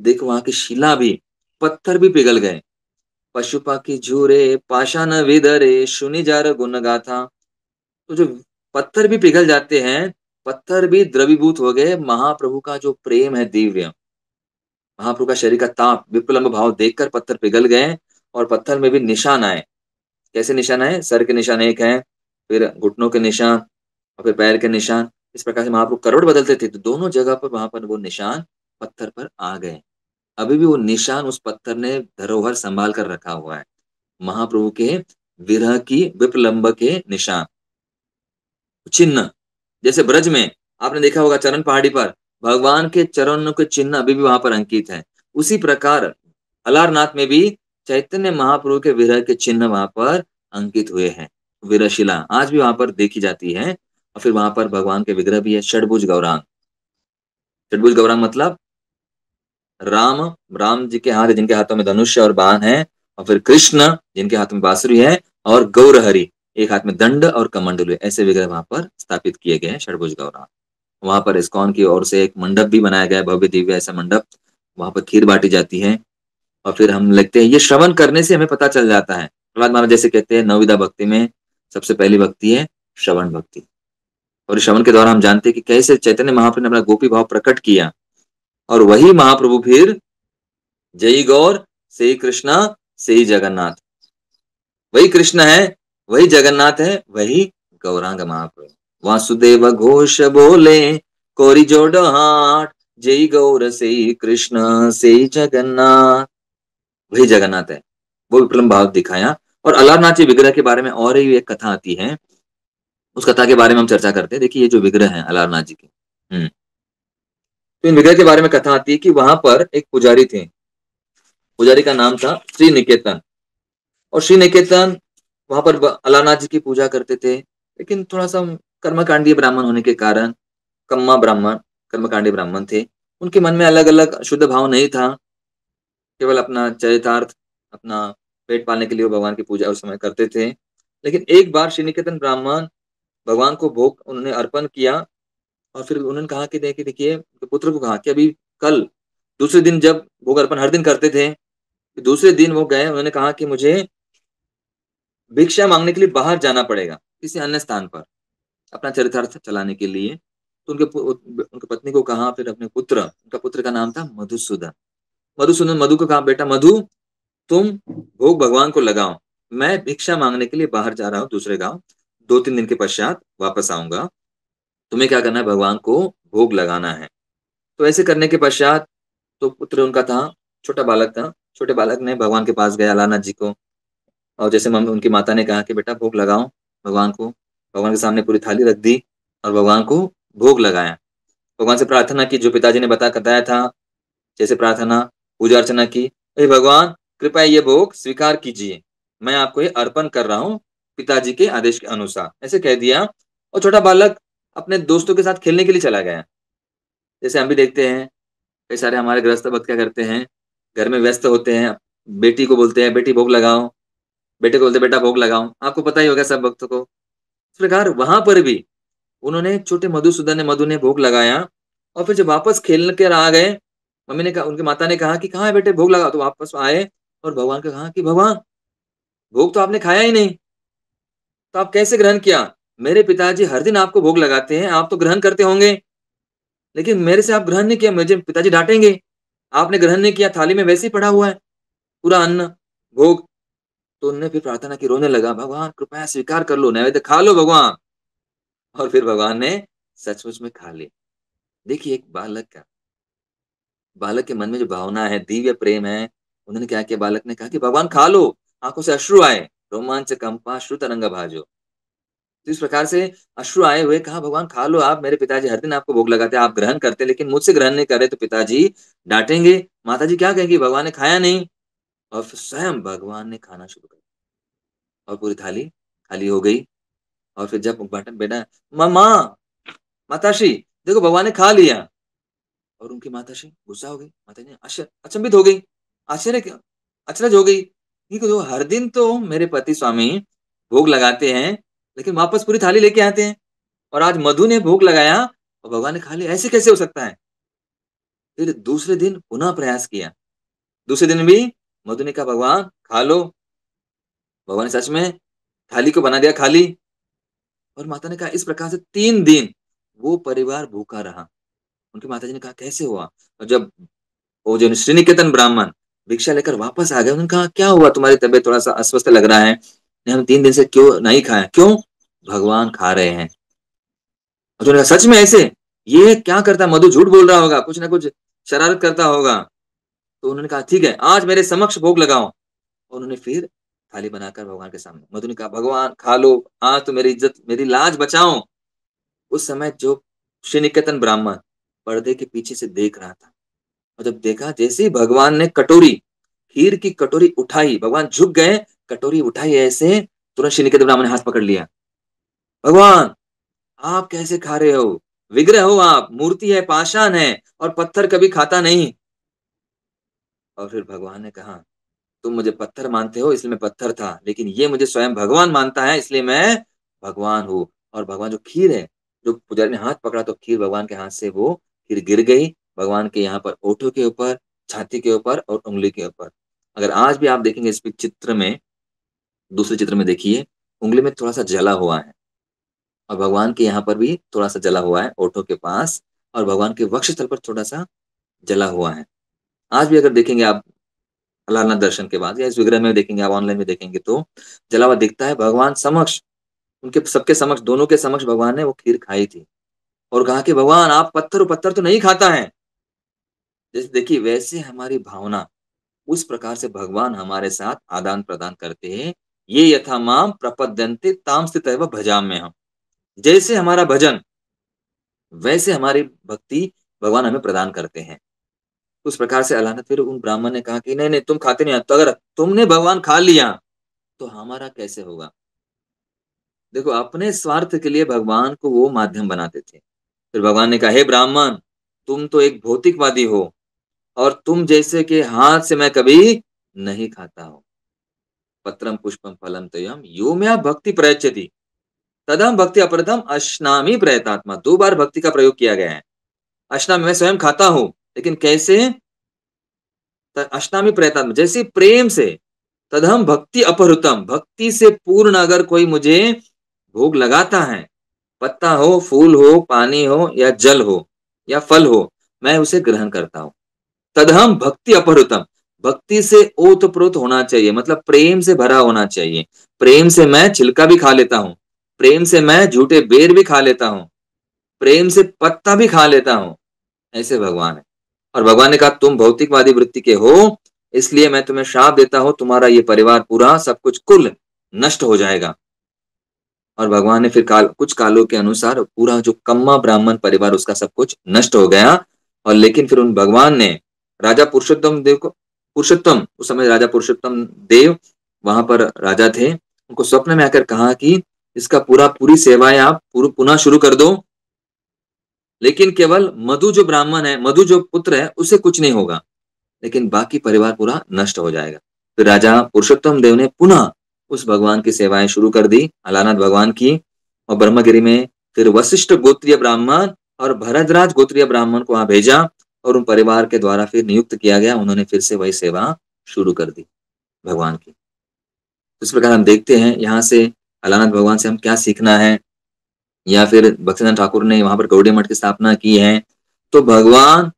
देखो वहां की शिला भी, पत्थर भी पिघल गए। पशु पक्षी झूरे पाषाण विदरे शुनि जार गुण गाथा। तो जो पत्थर भी पिघल जाते हैं, पत्थर भी द्रवीभूत हो गए। महाप्रभु का जो प्रेम है दिव्य, महाप्रभु का शरीर का ताप, विप्लम्ब भाव देखकर पत्थर पिघल गए। और पत्थर में भी निशान आए। कैसे निशान आए? सर के निशान एक है, फिर घुटनों के निशान, और फिर पैर के निशान। इस प्रकार से महाप्रभु करवट बदलते थे, तो दोनों जगह पर वहां पर वो निशान पत्थर पर आ गए। अभी भी वो निशान उस पत्थर ने धरोहर संभाल कर रखा हुआ है, महाप्रभु के विरह की विप्रलंब के निशान, चिन्ह। जैसे ब्रज में आपने देखा होगा चरण पहाड़ी पर भगवान के चरणों के चिन्ह अभी भी वहां पर अंकित है। उसी प्रकार अलारनाथ में भी चैतन्य महाप्रभु के विरह के चिन्ह वहां पर अंकित हुए हैं। विरशिला आज भी वहां पर देखी जाती है। और फिर वहां पर भगवान के विग्रह भी है, षडभुज गौरांग। षडभुज गौरांग मतलब राम, राम जी के हाथ, जिनके हाथों में धनुष और बाण है। और फिर कृष्ण, जिनके हाथ में बांसुरी है। और गौरहरि, एक हाथ में दंड और कमंडलु है। ऐसे विग्रह वहां पर स्थापित किए गए हैं षडभुज गौरांग। वहां पर इस्कॉन की ओर से एक मंडप भी बनाया गया है, भव्य दिव्य ऐसा मंडप। वहां पर खीर बांटी जाती है। और फिर हम लिखते हैं, ये श्रवण करने से हमें पता चल जाता है। प्रहलाद महाराज जैसे कहते हैं, नवविधा भक्ति में सबसे पहली भक्ति है श्रवण भक्ति। और इस श्रवण के द्वारा हम जानते हैं कि कैसे चैतन्य महाप्रभु ने अपना गोपी भाव प्रकट किया। और वही महाप्रभु फिर जय गौर से कृष्णा से जगन्नाथ, वही कृष्ण है, वही जगन्नाथ है, वही गौरांग महाप्रभु। वासुदेव घोष बोले कोरी जोड़ हाथ, जय गौर से कृष्ण से जगन्नाथ, वही जगन्नाथ है। वो विप्लव भाव दिखाया। और अलारनाथ जी विग्रह के बारे में और ही एक कथा आती है, उस कथा के बारे में हम चर्चा करते हैं। देखिए ये जो विग्रह है अलारनाथ जी के, तो इन विग्रह के बारे में कथा आती है कि वहां पर एक पुजारी थे। पुजारी का नाम था श्री निकेतन। और श्री निकेतन वहां पर अलारनाथ जी की पूजा करते थे, लेकिन थोड़ा सा कर्मकांडीय ब्राह्मण होने के कारण, कम्मा ब्राह्मण, कर्मकांडी ब्राह्मण थे, उनके मन में अलग अलग शुद्ध भाव नहीं था। केवल अपना चरितार्थ, अपना पेट पालने के लिए वो भगवान की पूजा उस समय करते थे। लेकिन एक बार श्री निकेतन ब्राह्मण भगवान को भोग उन्होंने अर्पण किया। और फिर उन्होंने कहा कि देखिए देखिए, पुत्र को कहा कि अभी कल दूसरे दिन, जब भोग अर्पण हर दिन करते थे, दूसरे दिन वो गए, उन्होंने कहा कि मुझे भिक्षा मांगने के लिए बाहर जाना पड़ेगा किसी अन्य स्थान पर, अपना चरितार्थ चलाने के लिए। तो उनके पत्नी को कहा, फिर अपने पुत्र, उनका पुत्र का नाम था मधुसूदन। मधुसूदन मधु को कहा, बेटा मधु, तुम भोग भगवान को लगाओ, मैं भिक्षा मांगने के लिए बाहर जा रहा हूँ दूसरे गांव, 2-3 दिन के पश्चात वापस आऊंगा। तुम्हें क्या करना है? भगवान को भोग लगाना है। तो ऐसे करने के पश्चात, तो पुत्र उनका था, छोटा बालक था, छोटे बालक ने भगवान के पास गया अलारनाथ जी को। और जैसे मम्मी, उनकी माता ने कहा कि बेटा भोग लगाओ भगवान को, भगवान के सामने पूरी थाली रख दी और भगवान को भोग लगाया। भगवान से प्रार्थना की, जो पिताजी ने बताया था जैसे प्रार्थना, पूजा अर्चना की, हे भगवान कृपया ये भोग स्वीकार कीजिए, मैं आपको ये अर्पण कर रहा हूँ पिताजी के आदेश के अनुसार, ऐसे कह दिया। और छोटा बालक अपने दोस्तों के साथ खेलने के लिए चला गया। जैसे हम भी देखते हैं कई सारे हमारे गृहस्थ भक्त क्या करते हैं, घर में व्यस्त होते हैं, बेटी को बोलते हैं बेटी भोग लगाओ, बेटे को बोलते हैं बेटा भोग लगाओ, आपको पता ही होगा सब भक्तों को। इस प्रकार वहां पर भी उन्होंने छोटे मधुसूदन ने मधु ने भोग लगाया। और फिर जब वापस खेल कर आ गए, मम्मी ने कहा, उनकी माता ने कहा कि कहाँ है बेटे भोग लगा, तो वापस आए और भगवान को कहा कि भगवान भोग तो आपने खाया ही नहीं, तो आप कैसे ग्रहण किया? मेरे पिताजी हर दिन आपको भोग लगाते हैं, आप तो ग्रहण करते होंगे, लेकिन मेरे से आप ग्रहण नहीं किया, मुझे पिताजी डांटेंगे। आपने ग्रहण नहीं किया, थाली में वैसे ही पड़ा हुआ है पूरा अन्न भोग। तो उन्होंने फिर प्रार्थना की, रोने लगा, भगवान कृपया स्वीकार कर लो, नैवेद्य खा लो भगवान। और फिर भगवान ने सचमुच में खा लिया। देखिए एक बालक के मन में जो भावना है, दिव्य प्रेम है, उन्होंने क्या किया, बालक ने कहा कि भगवान खा लो, आंखों से अश्रु आए, रोमांच कंपा श्रु तरंग भाजो। तो इस प्रकार से अश्रु आए हुए कहा, भगवान खा लो आप, मेरे पिताजी हर दिन आपको भोग लगाते हैं, आप ग्रहण करते, लेकिन मुझसे ग्रहण नहीं कर रहे तो पिताजी डांटेंगे, माताजी क्या कहेंगी, भगवान ने खाया नहीं। और फिर स्वयं भगवान ने खाना शुरू कर दिया और पूरी थाली खाली हो गई। और फिर जब बटन बेटा मामा माताश्री देखो भगवान ने खा लिया, और उनकी माताश्री गुस्सा हो गई, माताजी ने अचंभित हो गई, आश्चर्य क्या अचरज हो गई कि तो हर दिन तो मेरे पति स्वामी भोग लगाते हैं, लेकिन वापस पूरी थाली लेके आते हैं, और आज मधु ने भोग लगाया और भगवान ने खा लिया, ऐसे कैसे हो सकता है? फिर दूसरे दिन पुनः प्रयास किया, दूसरे दिन भी मधु ने कहा भगवान खा लो, भगवान ने सच में थाली को बना दिया खाली। और माता ने कहा इस प्रकार से 3 दिन वो परिवार भूखा रहा। उनकी माताजी ने कहा कैसे हुआ? और जब वो जो श्रीनिकेतन ब्राह्मण भिक्षा लेकर वापस आ गए, उन्होंने कहा क्या हुआ, तुम्हारी तबीयत थोड़ा सा अस्वस्थ लग रहा है, नहीं हम 3 दिन से क्यों नहीं खाए, क्यों? भगवान खा रहे हैं। और उन्होंने कहा सच में ऐसे? ये क्या करता है, मधु झूठ बोल रहा होगा, कुछ ना कुछ शरारत करता होगा। तो उन्होंने कहा ठीक है आज मेरे समक्ष भोग लगाओ। और उन्होंने फिर थाली बनाकर भगवान के सामने, मधु ने कहा भगवान खा लो, आज तो मेरी इज्जत मेरी लाज बचाओ। उस समय जो श्रीनिकेतन ब्राह्मण पर्दे के पीछे से देख रहा था, और जब देखा जैसे ही भगवान ने कटोरी खीर की कटोरी उठाई, भगवान झुक गए, कटोरी उठाई ऐसे, तुरंत श्रीनिकेतन ब्राह्मण ने हाथ पकड़ लिया, भगवान आप कैसे खा रहे हो? विग्रह हो आप, मूर्ति है, पाषाण है, और पत्थर कभी खाता नहीं। और फिर भगवान ने कहा तुम मुझे पत्थर मानते हो इसलिए मैं पत्थर था, लेकिन ये मुझे स्वयं भगवान मानता है इसलिए मैं भगवान हूँ। और भगवान जो खीर है, जो पुजारी ने हाथ पकड़ा तो खीर भगवान के हाथ से वो खीर गिर गई, भगवान के यहाँ पर ओठों के ऊपर, छाती के ऊपर और उंगली के ऊपर। अगर आज भी आप देखेंगे इस चित्र में, दूसरे चित्र में देखिए, उंगली में थोड़ा सा जला हुआ है, और भगवान के यहाँ पर भी थोड़ा सा जला हुआ है ओठों के पास, और भगवान के वक्षस्थल पर थोड़ा सा जला हुआ है। आज भी अगर देखेंगे आप अलारनाथ दर्शन के बाद या इस विग्रह में देखेंगे, आप ऑनलाइन में देखेंगे तो जला हुआ दिखता है, भगवान समक्ष, उनके सबके समक्ष, दोनों के समक्ष भगवान ने वो खीर खाई थी। और कहा कि भगवान आप पत्थर पत्थर तो नहीं खाता है। जैसे देखिए वैसे हमारी भावना, उस प्रकार से भगवान हमारे साथ आदान प्रदान करते हैं। ये यथा माम प्रपद्यन्ते ताम स्थितैव भजाम्यहम्। जैसे हमारा भजन वैसे हमारी भक्ति भगवान हमें प्रदान करते हैं। उस प्रकार से अल्लाह ने फिर उन ब्राह्मण ने कहा कि नहीं नहीं तुम खाते नहीं, तो अगर तुमने भगवान खा लिया तो हमारा कैसे होगा? देखो अपने स्वार्थ के लिए भगवान को वो माध्यम बनाते थे। फिर भगवान ने कहा हे ब्राह्मण तुम तो एक भौतिकवादी हो, और तुम जैसे के हाथ से मैं कभी नहीं खाता हूं। पत्रम पुष्पम फलम तयम यो मया भक्ति प्रयच्छति तदम भक्ति अपरतम अश्नामी प्रयतात्मा। 2 बार भक्ति का प्रयोग किया गया है। अश्नामी मैं स्वयं खाता हूं, लेकिन कैसे? अष्टामी प्रयत्न जैसे प्रेम से, तदहम भक्ति अपहृतम, भक्ति से पूर्ण अगर कोई मुझे भोग लगाता है, पत्ता हो, फूल हो, पानी हो, या जल हो, या फल हो, मैं उसे ग्रहण करता हूं। तदहम भक्ति अपहृतम, भक्ति से ओतप्रोत होना चाहिए, मतलब प्रेम से भरा होना चाहिए। प्रेम से मैं छिलका भी खा लेता हूं, प्रेम से मैं झूठे बेर भी खा लेता हूं, प्रेम से पत्ता भी खा लेता हूं। ऐसे भगवान है। और भगवान ने कहा तुम भौतिकवादी वृत्ति के हो, इसलिए मैं तुम्हें श्राप देता हूं, तुम्हारा ये परिवार पूरा सब कुछ कुल नष्ट हो जाएगा। और भगवान ने फिर कुछ कालों के अनुसार पूरा जो कम्मा ब्राह्मण परिवार उसका सब कुछ नष्ट हो गया। और लेकिन फिर उन भगवान ने राजा पुरुषोत्तम देव को, पुरुषोत्तम उस समय राजा पुरुषोत्तम देव वहां पर राजा थे, उनको स्वप्न में आकर कहा कि इसका पूरी सेवाएं आप पुनः शुरू कर दो, लेकिन केवल मधु जो ब्राह्मण है, मधु जो पुत्र है, उसे कुछ नहीं होगा, लेकिन बाकी परिवार पूरा नष्ट हो जाएगा। फिर राजा पुरुषोत्तम देव ने पुनः उस भगवान की सेवाएं शुरू कर दी, अलानाथ भगवान की, और ब्रह्मगिरी में फिर वशिष्ठ गोत्रीय ब्राह्मण और भरद्वाज गोत्रीय ब्राह्मण को वहां भेजा और उन परिवार के द्वारा फिर नियुक्त किया गया, उन्होंने फिर से वही सेवा शुरू कर दी भगवान की। इस प्रकार हम देखते हैं यहाँ से अलानाथ भगवान से हम क्या सीखना है, या फिर भक्तिनाथ ठाकुर ने वहां पर गौड़ी मठ की स्थापना की है, तो भगवान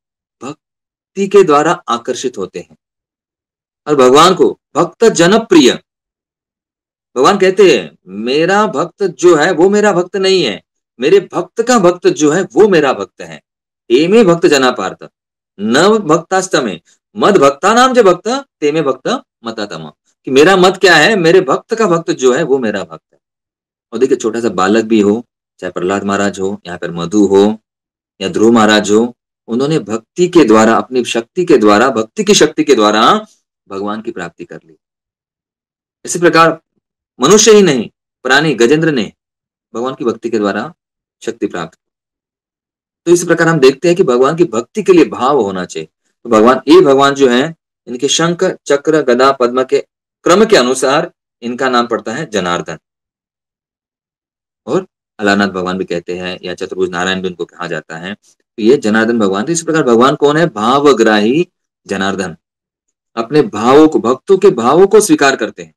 भक्ति के द्वारा आकर्षित होते हैं और भगवान को भक्त जनप्रिय, भगवान कहते हैं मेरा भक्त जो है वो मेरा भक्त नहीं है, मेरे भक्त का भक्त जो है वो मेरा भक्त है। एमे भक्त जना पार्थ न भक्तास्तमे मद भक्ता नाम जो भक्त तेमे भक्त मतातम, कि मेरा मत क्या है, मेरे भक्त का भक्त जो है वो मेरा भक्त है। और देखिए छोटा सा बालक भी हो, चाहे प्रहलाद महाराज हो, यहाँ पर मधु हो या ध्रुव महाराज हो, उन्होंने भक्ति के द्वारा, अपनी शक्ति के द्वारा, भक्ति की शक्ति के द्वारा भगवान की प्राप्ति कर ली। इसी प्रकार मनुष्य ही नहीं, प्राणी गजेंद्र ने भगवान की भक्ति के द्वारा शक्ति प्राप्त की। तो इस प्रकार हम देखते हैं कि भगवान की भक्ति के लिए भाव होना चाहिए। तो भगवान, ये भगवान जो है, इनके शंख चक्र गदा पद्म के क्रम के अनुसार इनका नाम पड़ता है जनार्दन, और अलानाथ भगवान भी कहते हैं, या चतुर्भुज नारायण भी उनको कहा जाता है। तो ये जनार्दन भगवान। तो इस प्रकार भगवान कौन है? भावग्राही जनार्दन, अपने भावों को, भक्तों के भावों को स्वीकार करते हैं।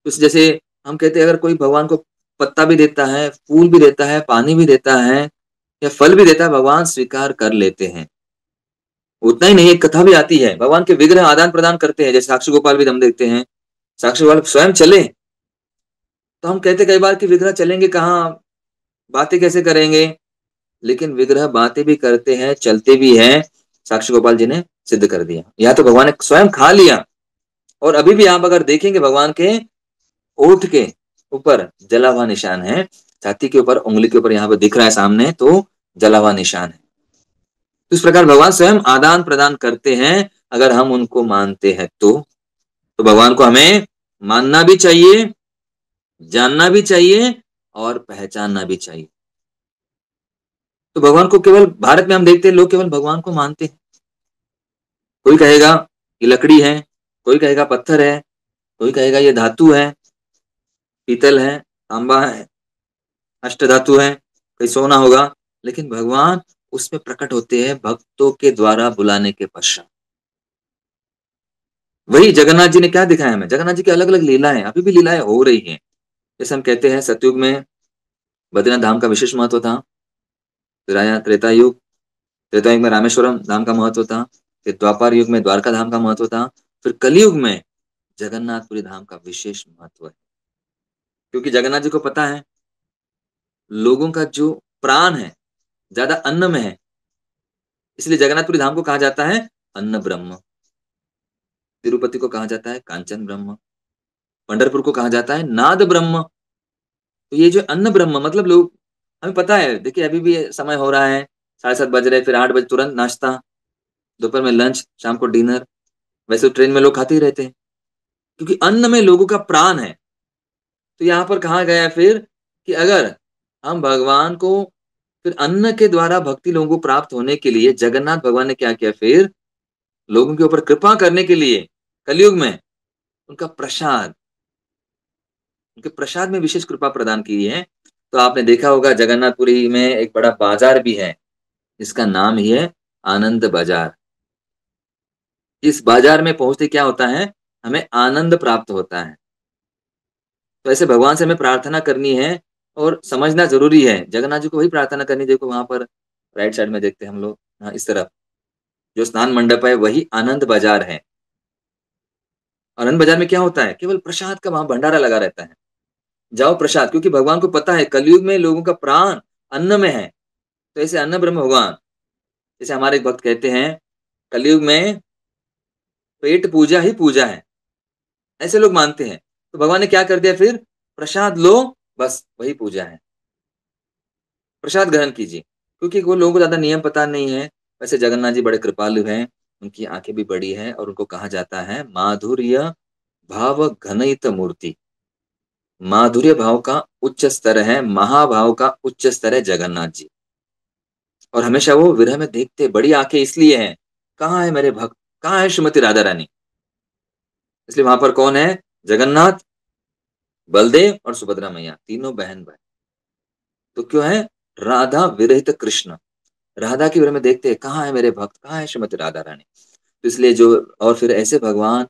तो जैसे हम कहते हैं अगर कोई भगवान को पत्ता भी देता है, फूल भी देता है, पानी भी देता है या फल भी देता है, भगवान स्वीकार कर लेते हैं। उतना ही नहीं, एक कथा भी आती है, भगवान के विग्रह आदान प्रदान करते हैं, जैसे साक्षी गोपाल भी हम देखते हैं, साक्षी गोपाल स्वयं चले, तो हम कहते कई बार कि विग्रह चलेंगे कहाँ, बातें कैसे करेंगे, लेकिन विग्रह बातें भी करते हैं, चलते भी हैं। साक्षी गोपाल जी ने सिद्ध कर दिया, या तो भगवान ने स्वयं खा लिया। और अभी भी आप अगर देखेंगे भगवान के ओठ के ऊपर जला हुआ निशान है, छाती के ऊपर, उंगली के ऊपर यहाँ पर दिख रहा है सामने, तो जला हुआ निशान है। तो इस प्रकार भगवान स्वयं आदान प्रदान करते हैं, अगर हम उनको मानते हैं तो भगवान को हमें मानना भी चाहिए, जानना भी चाहिए और पहचानना भी चाहिए। तो भगवान को केवल भारत में हम देखते हैं लोग केवल भगवान को मानते हैं, कोई कहेगा ये लकड़ी है, कोई कहेगा पत्थर है, कोई कहेगा ये धातु है, पीतल है, तांबा है, अष्ट धातु है, कोई सोना होगा, लेकिन भगवान उसमें प्रकट होते हैं भक्तों के द्वारा बुलाने के पश्चात। वही जगन्नाथ जी ने क्या दिखाया हमें, जगन्नाथ जी की अलग अलग लीलाएं, अभी भी लीलाएं हो रही हैं। जैसे हम कहते हैं सतयुग में बद्रीनाथ धाम का विशेष महत्व था, फिर आया त्रेता युग, त्रेता युग में रामेश्वरम धाम का महत्व था, फिर द्वापर युग में द्वारका धाम का महत्व था, फिर कलयुग में जगन्नाथपुरी धाम का विशेष महत्व है। क्योंकि जगन्नाथ जी को पता है लोगों का जो प्राण है ज्यादा अन्न में है, इसलिए जगन्नाथपुरी धाम को कहा जाता है अन्न ब्रह्म, तिरुपति को कहा जाता है कांचन ब्रह्म, पंढरपुर को कहा जाता है नाद ब्रह्म। तो ये जो अन्न ब्रह्म मतलब लोग, हमें पता है, देखिए अभी भी समय हो रहा है, 7:30 बज रहे, फिर 8 बजे तुरंत नाश्ता, दोपहर में लंच, शाम को डिनर, वैसे ट्रेन में लोग खाते ही रहते हैं, क्योंकि अन्न में लोगों का प्राण है। तो यहाँ पर कहा गया है फिर कि अगर हम भगवान को फिर अन्न के द्वारा भक्ति लोगों को प्राप्त होने के लिए जगन्नाथ भगवान ने क्या किया, फिर लोगों के ऊपर कृपा करने के लिए कलयुग में उनका प्रसाद, उनके प्रसाद में विशेष कृपा प्रदान की है। तो आपने देखा होगा जगन्नाथपुरी में एक बड़ा बाजार भी है, इसका नाम ही है आनंद बाजार। इस बाजार में पहुंचते क्या होता है, हमें आनंद प्राप्त होता है। तो ऐसे भगवान से हमें प्रार्थना करनी है और समझना जरूरी है, जगन्नाथ जी को वही प्रार्थना करनी। देखो वहां पर राइट साइड में देखते हैं हम लोग, हाँ इस तरफ जो स्नान मंडप है वही आनंद बाजार है। आनंद बाजार में क्या होता है, केवल प्रसाद का वहां भंडारा लगा रहता है, जाओ प्रसाद, क्योंकि भगवान को पता है कलयुग में लोगों का प्राण अन्न में है। तो ऐसे अन्न ब्रह्म भगवान, जैसे हमारे एक भक्त कहते हैं कलयुग में पेट पूजा ही पूजा है, ऐसे लोग मानते हैं। तो भगवान ने क्या कर दिया, फिर प्रसाद लो, बस वही पूजा है, प्रसाद ग्रहण कीजिए, क्योंकि वो लोगों को ज्यादा नियम पता नहीं है। वैसे जगन्नाथ जी बड़े कृपालु हैं, उनकी आंखें भी बड़ी है और उनको कहा जाता है माधुर्य भाव घनित मूर्ति। माधुर्य भाव का उच्च स्तर है, महाभाव का उच्च स्तर है जगन्नाथ जी। और हमेशा वो विरह में देखते, बड़ी आंखें इसलिए हैं, कहाँ है मेरे भक्त, कहाँ है श्रीमती राधा रानी। इसलिए वहां पर कौन है? जगन्नाथ, बलदेव और सुभद्रा मैया, तीनों बहन भाई। तो क्यों है? राधा विरहित कृष्ण, राधा की विरह में देखते हैं, कहाँ है मेरे भक्त, कहाँ है श्रीमती राधा रानी। तो इसलिए जो, और फिर ऐसे भगवान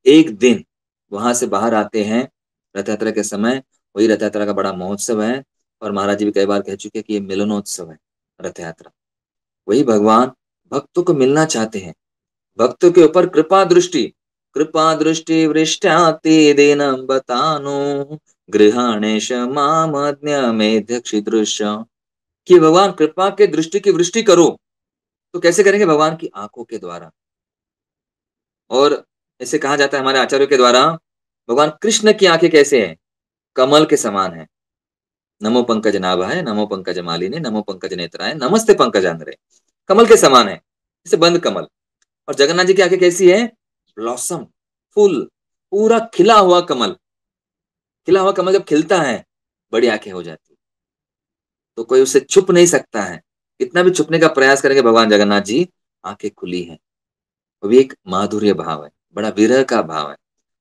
एक दिन वहां से बाहर आते हैं रथ यात्रा के समय। वही रथ यात्रा का बड़ा महोत्सव है, और महाराज जी भी कई बार कह चुके हैं कि ये मिलनोत्सव है रथ यात्रा। वही भगवान भक्तों को मिलना चाहते हैं, भक्तों के ऊपर कृपा दृष्टि वृष्टाते देनम बतानो गृहाणेश मामज्ञ मेध्यक्षि दृश्य। कि भगवान कृपा के दृष्टि की वृष्टि करो। तो कैसे करेंगे? भगवान की आंखों के द्वारा। और ऐसे कहा जाता है हमारे आचार्यों के द्वारा, भगवान कृष्ण की आंखें कैसे हैं? कमल के समान है। नमो पंकज नाभाय, नमो पंकज मालिनी, नमो पंकज नेत्राय, नमस्ते पंकजांग्रे। कमल के समान है, जैसे बंद कमल। और जगन्नाथ जी की आंखें कैसी है? ब्लॉसम, फूल, पूरा खिला हुआ कमल। खिला हुआ कमल जब खिलता है, बड़ी आंखें हो जाती है, तो कोई उससे छुप नहीं सकता है। कितना भी छुपने का प्रयास करेंगे भगवान जगन्नाथ जी, आंखें खुली हैं। वो भी एक माधुर्य भाव है, बड़ा विरह का भाव है,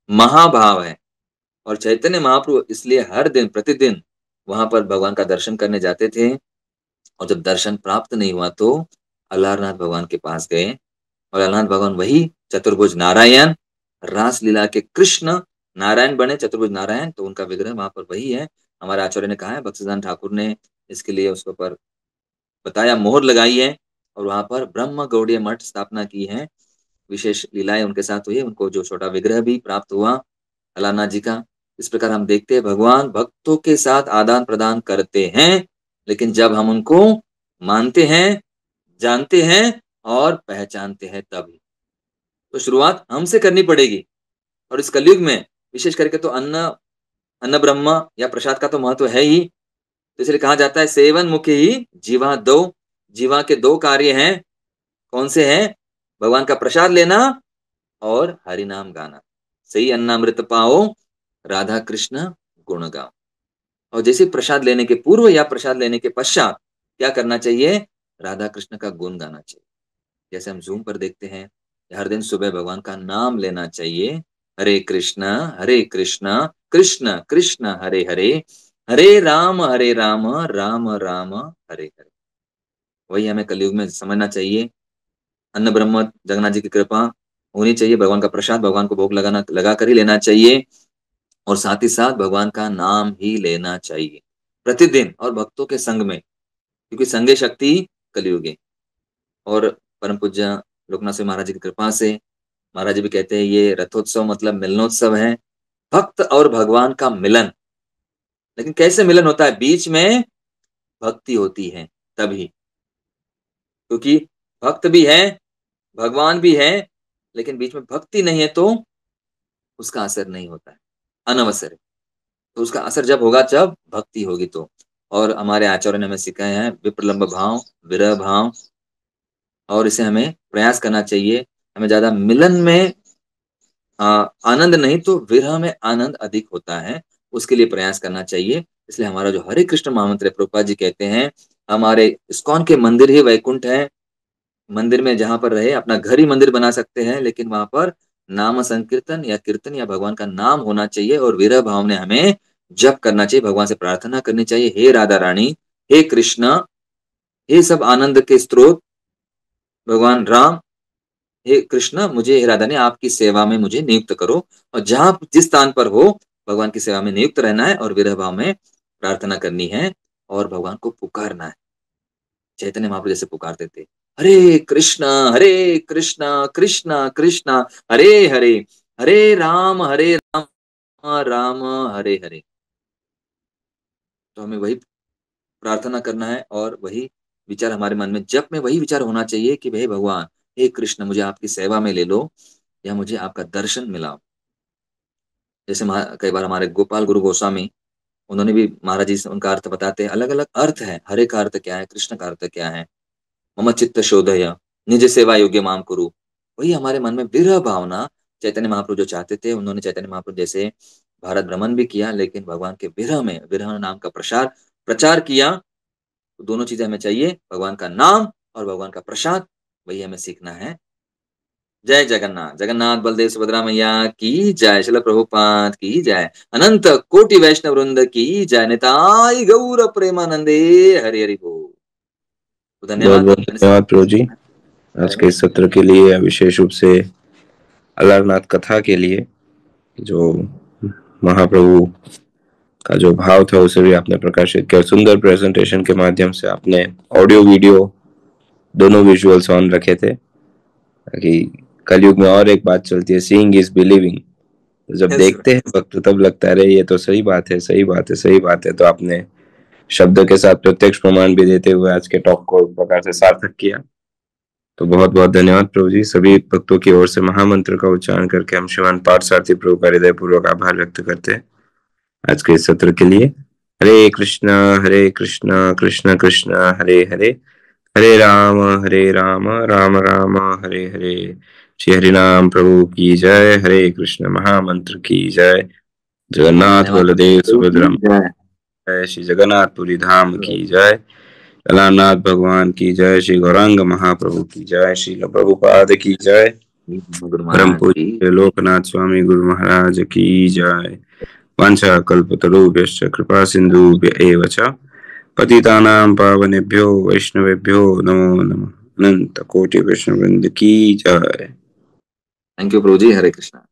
महाभाव है। और चैतन्य महाप्रभु इसलिए हर दिन प्रतिदिन वहां पर भगवान का दर्शन करने जाते थे। और जब दर्शन प्राप्त नहीं हुआ तो अलारनाथ भगवान के पास गए। और अलारनाथ भगवान वही चतुर्भुज नारायण, रास लीला के कृष्ण नारायण बने, चतुर्भुज नारायण। तो उनका विग्रह वहां पर वही है। हमारे आचार्य ने कहा है, भक्तिसिद्धांत ठाकुर ने इसके लिए उसके ऊपर बताया, मोहर लगाई है। और वहां पर ब्रह्म गौड़ीय मठ स्थापना की है। विशेष लीलाएं उनके साथ हुई है, उनको जो छोटा विग्रह भी प्राप्त हुआ अलारनाथ जी का। इस प्रकार हम देखते हैं भगवान भक्तों के साथ आदान प्रदान करते हैं, लेकिन जब हम उनको मानते हैं, जानते हैं और पहचानते हैं तभी। तो शुरुआत हमसे करनी पड़ेगी। और इस कलयुग में विशेष करके तो अन्न, अन्न ब्रह्म या प्रसाद का तो महत्व है ही। तो इसलिए कहा जाता है सेवन मुखे ही जीवा दो। जीवा के दो कार्य हैं, कौन से हैं? भगवान का प्रसाद लेना और हरि नाम गाना। सही अन्नामृत पाओ, राधा कृष्ण गुण गाओ। और जैसे प्रसाद लेने के पूर्व या प्रसाद लेने के पश्चात क्या करना चाहिए? राधा कृष्ण का गुण गाना चाहिए। जैसे हम जूम पर देखते हैं, हर दिन सुबह भगवान का नाम लेना चाहिए। हरे कृष्ण कृष्ण कृष्ण हरे हरे, हरे राम राम राम हरे हरे। वही हमें कलयुग में समझना चाहिए। अन्न ब्रह्म जगन्नाथ जी की कृपा होनी चाहिए, भगवान का प्रसाद भगवान को भोग लगाना, लगा कर ही लेना चाहिए। और साथ ही साथ भगवान का नाम ही लेना चाहिए प्रतिदिन, और भक्तों के संग में, क्योंकि संगे शक्ति कलयुगे। और परम पूज्य लोकनाथ सिंह महाराज जी की कृपा से महाराज जी भी कहते हैं ये रथोत्सव मतलब मिलनोत्सव है, भक्त और भगवान का मिलन। लेकिन कैसे मिलन होता है? बीच में भक्ति होती है तभी। क्योंकि भक्त भी है, भगवान भी है, लेकिन बीच में भक्ति नहीं है तो उसका असर नहीं होता है, अनवसर है। तो उसका असर जब होगा, जब भक्ति होगी तो। और हमारे आचार्य ने हमें सिखाया है विप्रलंब भाव, विरह भाव, और इसे हमें प्रयास करना चाहिए। हमें ज्यादा मिलन में आनंद नहीं तो विरह में आनंद अधिक होता है, उसके लिए प्रयास करना चाहिए। इसलिए हमारा जो हरे कृष्ण महामंत्र है, प्रभुपाद जी कहते हैं हमारे इस्कॉन के मंदिर ही वैकुंठ है। मंदिर में जहां पर रहे, अपना घर ही मंदिर बना सकते हैं, लेकिन वहां पर नाम संकीर्तन या कीर्तन या भगवान का नाम होना चाहिए। और विरह भाव ने हमें जप करना चाहिए, भगवान से प्रार्थना करनी चाहिए, हे राधा रानी, हे कृष्ण, हे सब आनंद के स्रोत भगवान राम, हे कृष्ण, मुझे हे राधा ने आपकी सेवा में मुझे नियुक्त करो। और जहां जिस स्थान पर हो, भगवान की सेवा में नियुक्त रहना है और विरह भाव में प्रार्थना करनी है और भगवान को पुकारना है। चैतन्य महाप्रभु जैसे पुकारते थे, हरे कृष्ण कृष्ण कृष्ण हरे हरे, हरे राम राम हरे हरे। तो हमें वही प्रार्थना करना है और वही विचार हमारे मन में, जब में वही विचार होना चाहिए कि हे भगवान, हे कृष्ण, मुझे आपकी सेवा में ले लो या मुझे आपका दर्शन मिलाओ। जैसे कई बार हमारे गोपाल गुरु गोस्वामी, उन्होंने भी महाराज जी से उनका अर्थ बताते हैं, अलग अलग अर्थ है। हरे का अर्थ क्या है, कृष्ण का अर्थ क्या है? मम चित्त शोधय, निज सेवा योग्य माम कुरु। वही हमारे मन में विरह भावना, चैतन्य महाप्रभु जो चाहते थे, उन्होंने चैतन्य महाप्रभु जैसे भारत भ्रमण भी किया, लेकिन भगवान के विरह में, विरह नाम का प्रचार किया। तो दोनों चीजें हमें चाहिए, भगवान का नाम और भगवान का प्रसाद, वही हमें सीखना है। जय जगन्नाथ। जगन्नाथ बलदेव सुभद्रा मैया की जय। श्रील प्रभुपाद की जय। अनंत कोटि वैष्णव वृंद की जय। निताई गौर प्रेमानंदे। हरि हरि बोल। तो बहुत धन्यवाद। बहुत धन्यवाद प्रभु जी आज के इस सत्र के लिए, विशेष रूप से अलारनाथ कथा के लिए। जो महाप्रभु का जो भाव था उसे भी आपने प्रकाशित किया। सुंदर प्रेजेंटेशन के माध्यम से आपने ऑडियो वीडियो दोनों विजुअल्स ऑन रखे थे, ताकि कलयुग में और एक बात चलती है, सीइंग इज बिलीविंग। जब देखते हैं भक्त तब लगता है अरे ये तो सही बात है, सही बात है, सही बात है। तो आपने शब्द के साथ प्रत्यक्ष प्रमाण भी देते हुए आज के टॉक को एक प्रकार से सार्थक किया। तो बहुत बहुत धन्यवाद प्रभु जी। सभी भक्तों की ओर से महामंत्र का उच्चारण करके हम श्रीमान पार्थसारथी प्रभु का हृदय पूर्वक आभार व्यक्त करते हैं आज के इस सत्र के लिए। हरे कृष्णा कृष्ण कृष्ण हरे हरे, हरे राम राम राम हरे हरे। श्री हरिनाम प्रभु की जय। हरे कृष्ण महामंत्र की जय। जगन्नाथ बलदेव सुभद्रा जय। श्री जगन्नाथपुरी धाम की जय। अलारनाथ भगवान की जय। श्री गौरांग महाप्रभु की जय। श्री प्रभुपाद की जय। परम पूज्य लोकनाथ स्वामी गुरु महाराज की जय। वांछा कल्पतरुभ्यश्च कृपा सिंधुभ्य एव च पतितानां पावनेभ्यो वैष्णवेभ्यो नमो नमः। अनंत कोटि वैष्णववृंद की जय। थैंक यू प्रभु जी। हरे कृष्णा।